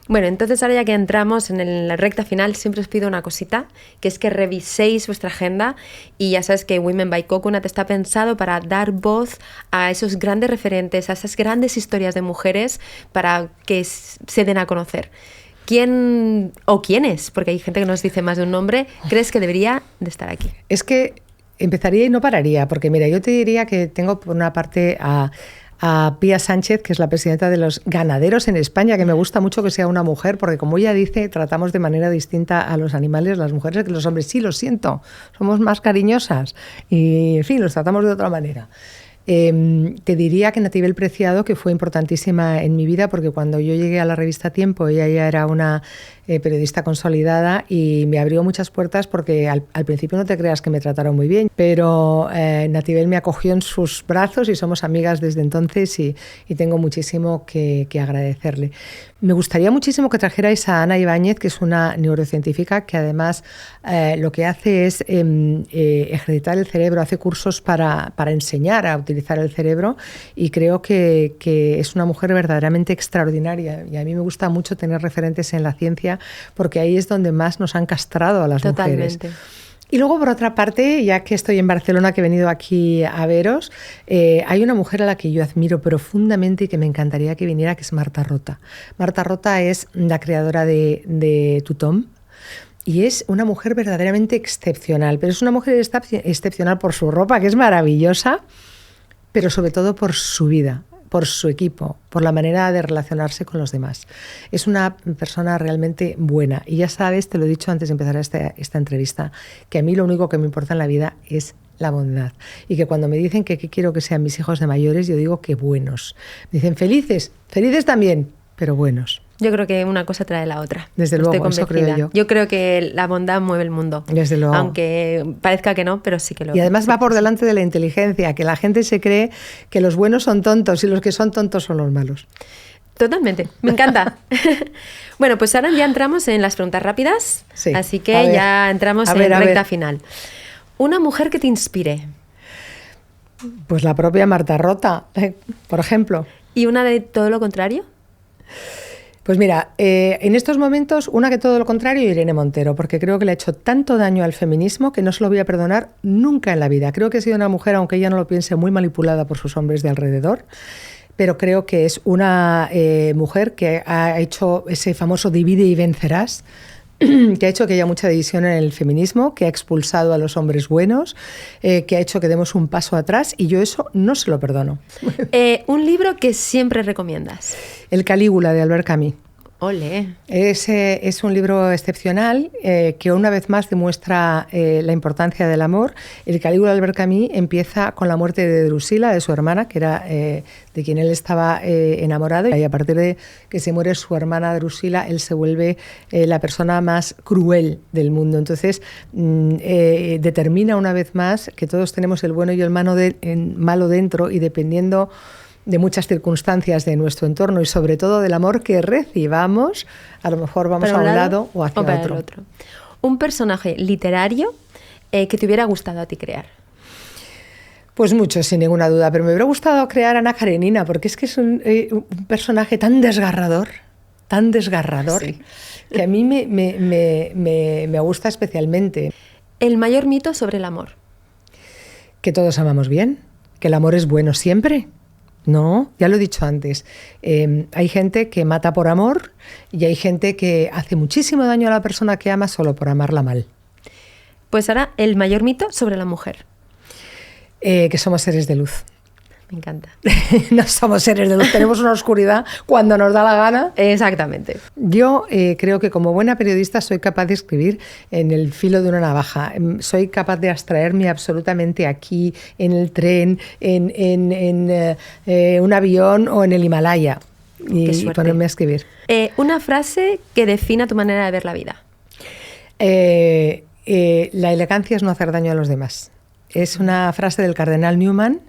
Bueno, entonces ahora ya que entramos en la recta final, siempre os pido una cosita, que es que reviséis vuestra agenda, y ya sabes que Women by Coconut está pensado para dar voz a esos grandes referentes, a esas grandes historias de mujeres, para que se den a conocer. ¿Quién o quiénes, porque hay gente que nos dice más de un nombre, crees que debería de estar aquí? Es que empezaría y no pararía, porque mira, yo te diría que tengo por una parte a Pía Sánchez, que es la presidenta de los ganaderos en España, que me gusta mucho que sea una mujer, porque como ella dice, tratamos de manera distinta a los animales, las mujeres, que los hombres. Sí, lo siento, somos más cariñosas y, en fin, los tratamos de otra manera. Te diría que Natibel Preciado, que fue importantísima en mi vida, porque cuando yo llegué a la revista Tiempo, ella ya era una periodista consolidada y me abrió muchas puertas, porque al principio no te creas que me trataron muy bien, pero Natibel me acogió en sus brazos y somos amigas desde entonces, y tengo muchísimo que agradecerle. Me gustaría muchísimo que trajerais a Ana Ibáñez, que es una neurocientífica que además lo que hace es ejercitar el cerebro, hace cursos para enseñar a utilizar el cerebro, y creo que es una mujer verdaderamente extraordinaria, y a mí me gusta mucho tener referentes en la ciencia porque ahí es donde más nos han castrado a las mujeres. Y luego, por otra parte, ya que estoy en Barcelona, que he venido aquí a veros, hay una mujer a la que yo admiro profundamente y que me encantaría que viniera, que es Marta Rota. Marta Rota es la creadora de Tutom y es una mujer verdaderamente excepcional, pero es una mujer excepcional por su ropa, que es maravillosa, pero sobre todo por su vida, por su equipo, por la manera de relacionarse con los demás. Es una persona realmente buena. Y ya sabes, te lo he dicho antes de empezar esta entrevista, que a mí lo único que me importa en la vida es la bondad. Y que cuando me dicen que quiero que sean mis hijos de mayores, yo digo que buenos. Me dicen felices, felices también, pero buenos. Yo creo que una cosa trae la otra. Desde luego, eso creo yo. Yo creo que la bondad mueve el mundo. Desde luego. Aunque parezca que no, pero sí que lo. Y además va por delante de la inteligencia, que la gente se cree que los buenos son tontos y los que son tontos son los malos. Totalmente, me encanta. Bueno, pues ahora ya entramos en las preguntas rápidas, sí. Así que ya entramos en recta final. Una mujer que te inspire. Pues la propia Marta Rota, por ejemplo. ¿Y una de todo lo contrario? Pues mira, en estos momentos, una que todo lo contrario, Irene Montero, porque creo que le ha hecho tanto daño al feminismo que no se lo voy a perdonar nunca en la vida. Creo que ha sido una mujer, aunque ella no lo piense, muy manipulada por sus hombres de alrededor, pero creo que es una mujer que ha hecho ese famoso divide y vencerás, que ha hecho que haya mucha división en el feminismo, que ha expulsado a los hombres buenos, que ha hecho que demos un paso atrás, y yo eso no se lo perdono. Un libro que siempre recomiendas. El Calígula, de Albert Camus. Olé. Es un libro excepcional que una vez más demuestra la importancia del amor. El Calígula de Albert Camus empieza con la muerte de Drusila, de su hermana, que era de quien él estaba enamorado, y a partir de que se muere su hermana Drusila, él se vuelve la persona más cruel del mundo. Entonces determina una vez más que todos tenemos el bueno y el malo dentro, y dependiendo de muchas circunstancias de nuestro entorno y sobre todo del amor que recibamos, a lo mejor vamos a un lado o hacia otro. Un personaje literario que te hubiera gustado a ti crear. Pues mucho, sin ninguna duda, pero me hubiera gustado crear a Ana Karenina, porque es que es un personaje tan desgarrador, sí, que a mí me gusta especialmente. El mayor mito sobre el amor. Que todos amamos bien, que el amor es bueno siempre. No, ya lo he dicho antes. Hay gente que mata por amor y hay gente que hace muchísimo daño a la persona que ama solo por amarla mal. Pues ahora el mayor mito sobre la mujer. Que somos seres de luz. Me encanta. No somos seres de luz, tenemos una oscuridad cuando nos da la gana. Exactamente. Yo creo que como buena periodista soy capaz de escribir en el filo de una navaja. Soy capaz de abstraerme absolutamente aquí, en el tren, en un avión o en el Himalaya y ponerme a escribir. Una frase que defina tu manera de ver la vida. La elegancia es no hacer daño a los demás. Es una frase del cardenal Newman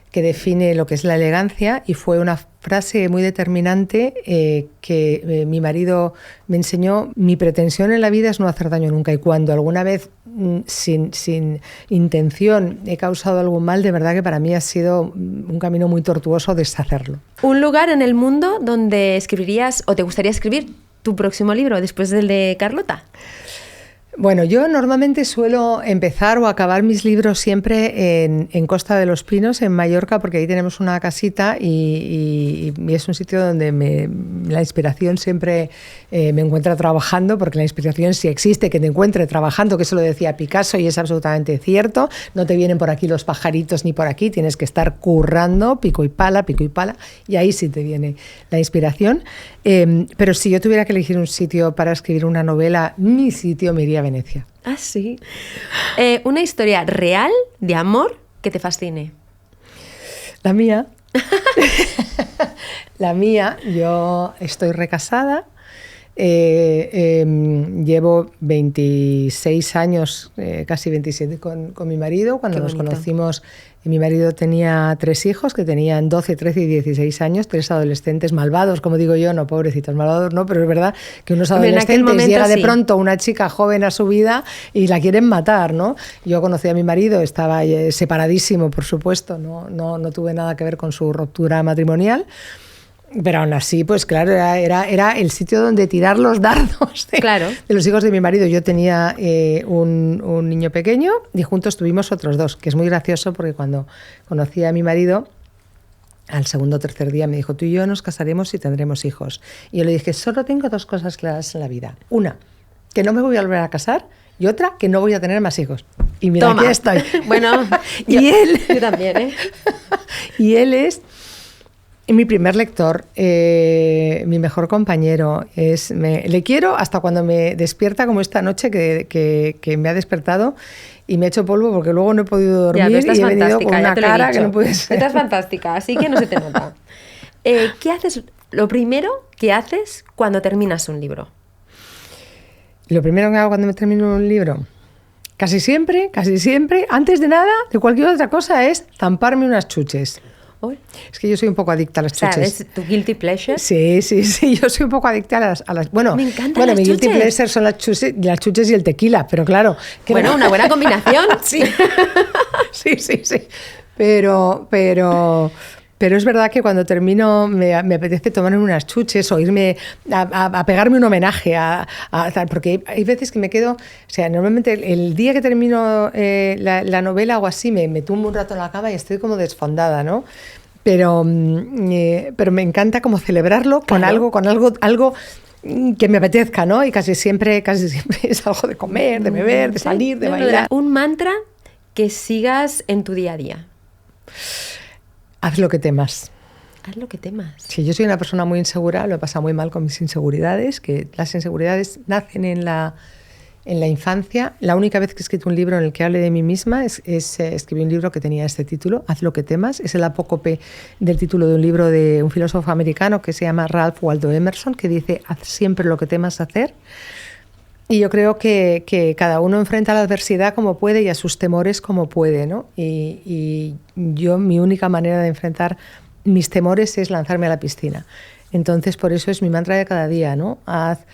que define lo que es la elegancia, y fue una frase muy determinante que mi marido me enseñó. Mi pretensión en la vida es no hacer daño nunca, y cuando alguna vez sin intención he causado algún mal, de verdad que para mí ha sido un camino muy tortuoso deshacerlo. ¿Un lugar en el mundo donde escribirías o te gustaría escribir tu próximo libro después del de Carlota? Bueno, yo normalmente suelo empezar o acabar mis libros siempre en Costa de los Pinos, en Mallorca, porque ahí tenemos una casita y es un sitio donde la inspiración siempre me encuentra trabajando, porque la inspiración sí existe, que te encuentre trabajando, que eso lo decía Picasso y es absolutamente cierto. No te vienen por aquí los pajaritos ni por aquí, tienes que estar currando, pico y pala, y ahí sí te viene la inspiración. Pero si yo tuviera que elegir un sitio para escribir una novela, mi sitio me iría a Venecia. Ah, sí. Una historia real de amor que te fascine. La mía. La mía, yo estoy recasada. Llevo 26 años, casi 27 con mi marido. Cuando nos conocimos, mi marido tenía 3 hijos que tenían 12, 13 y 16 años, 3 adolescentes malvados, como digo yo, no pobrecitos malvados, no, pero es verdad que unos adolescentes llega de pronto una chica joven a su vida y la quieren matar, ¿no? Yo conocí a mi marido, estaba separadísimo, por supuesto, no tuve nada que ver con su ruptura matrimonial. Pero aún así, pues claro, era el sitio donde tirar los dardos de los hijos de mi marido. Yo tenía un niño pequeño y juntos tuvimos otros 2, que es muy gracioso porque cuando conocí a mi marido, al segundo o tercer día me dijo, tú y yo nos casaremos y tendremos hijos. Y yo le dije, solo tengo 2 cosas claras en la vida. Una, que no me voy a volver a casar, y otra, que no voy a tener más hijos. Y mira, aquí estoy. Bueno, yo también, ¿eh? Y él es mi primer lector, mi mejor compañero. Le quiero hasta cuando me despierta, como esta noche que me ha despertado y me ha hecho polvo porque luego no he podido dormir y he venido con una cara que no puede ser. Estás fantástica, así que no se te nota. ¿Qué haces? Lo primero que haces cuando terminas un libro. Lo primero que hago cuando me termino un libro, casi siempre, antes de nada, de cualquier otra cosa, es zamparme unas chuches. Es que yo soy un poco adicta a las chuches. ¿Es tu guilty pleasure? Sí, yo soy un poco adicta a las bueno, me encantan las mi chuches. Guilty pleasure son las chuches y el tequila, pero claro. Bueno, una buena combinación. Sí. Sí. Pero es verdad que cuando termino me apetece tomarme unas chuches o irme a pegarme un homenaje porque hay veces que me quedo, o sea, normalmente el día que termino la novela o así me tumbo un rato en la cama y estoy como desfondada, ¿no? Pero me encanta como celebrarlo con algo que me apetezca, ¿no? Y casi siempre es algo de comer, de beber, de salir, de bailar. Un mantra que sigas en tu día a día. Haz lo que temas. Haz lo que temas. Sí, yo soy una persona muy insegura, lo he pasado muy mal con mis inseguridades, que las inseguridades nacen en la infancia. La única vez que he escrito un libro en el que hable de mí misma escribí un libro que tenía este título, Haz lo que temas. Es el apócope del título de un libro de un filósofo americano que se llama Ralph Waldo Emerson, que dice, haz siempre lo que temas hacer. Y yo creo que cada uno enfrenta la adversidad como puede y a sus temores como puede, ¿no? Y yo, mi única manera de enfrentar mis temores es lanzarme a la piscina. Entonces, por eso es mi mantra de cada día, ¿no? Haz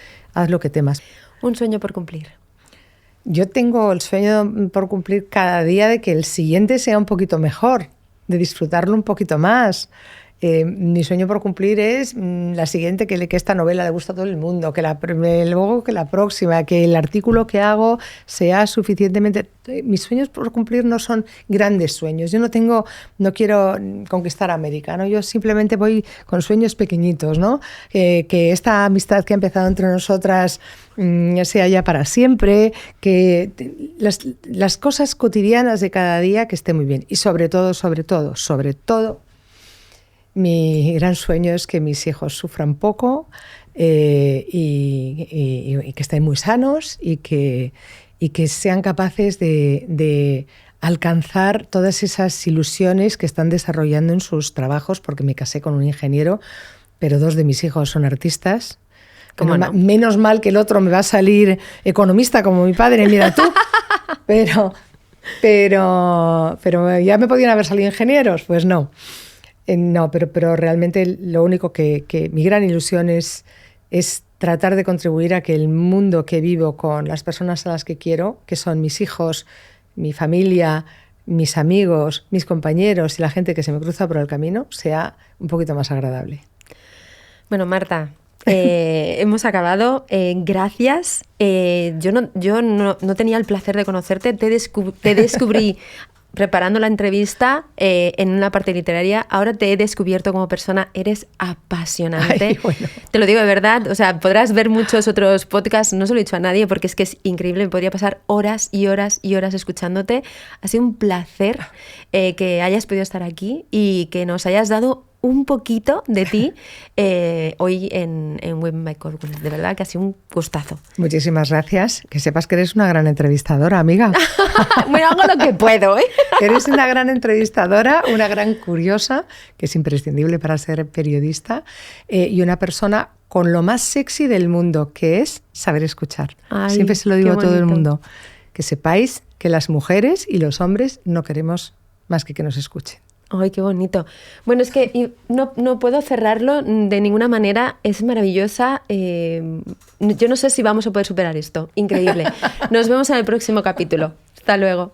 lo que temas. Un sueño por cumplir. Yo tengo el sueño por cumplir cada día de que el siguiente sea un poquito mejor, de disfrutarlo un poquito más. Mi sueño por cumplir es la siguiente, que esta novela le gusta a todo el mundo, luego que la próxima, que el artículo que hago sea suficientemente... Mis sueños por cumplir no son grandes sueños. Yo no quiero conquistar América, ¿no? Yo simplemente voy con sueños pequeñitos, ¿no? Que esta amistad que ha empezado entre nosotras sea ya para siempre, que las cosas cotidianas de cada día que esté muy bien. Y sobre todo, mi gran sueño es que mis hijos sufran poco y que estén muy sanos y que sean capaces de alcanzar todas esas ilusiones que están desarrollando en sus trabajos, porque me casé con un ingeniero, pero 2 de mis hijos son artistas. Menos mal que el otro me va a salir economista como mi padre, mira tú. Pero ya me podían haber salido ingenieros, pues no. No, pero realmente lo único que mi gran ilusión es tratar de contribuir a que el mundo que vivo con las personas a las que quiero, que son mis hijos, mi familia, mis amigos, mis compañeros y la gente que se me cruza por el camino, sea un poquito más agradable. Bueno, Marta, hemos acabado. Gracias. Yo no tenía el placer de conocerte. Te descubrí preparando la entrevista en una parte literaria. Ahora te he descubierto como persona. Eres apasionante. Ay, bueno. Te lo digo de verdad. O sea, podrás ver muchos otros podcasts. No se lo he dicho a nadie porque es que es increíble. Me podría pasar horas y horas y horas escuchándote. Ha sido un placer que hayas podido estar aquí y que nos hayas dado un poquito de ti hoy en Women by Coconut. De verdad que ha sido un gustazo. Muchísimas gracias. Que sepas que eres una gran entrevistadora, amiga. Bueno, hago lo que puedo, ¿eh? Eres una gran entrevistadora, una gran curiosa, que es imprescindible para ser periodista, y una persona con lo más sexy del mundo, que es saber escuchar. Ay, siempre se lo digo a todo el mundo, que sepáis que las mujeres y los hombres no queremos más que nos escuchen. ¡Ay, qué bonito! Bueno, es que no puedo cerrarlo de ninguna manera. Es maravillosa. Yo no sé si vamos a poder superar esto. Increíble. Nos vemos en el próximo capítulo. Hasta luego.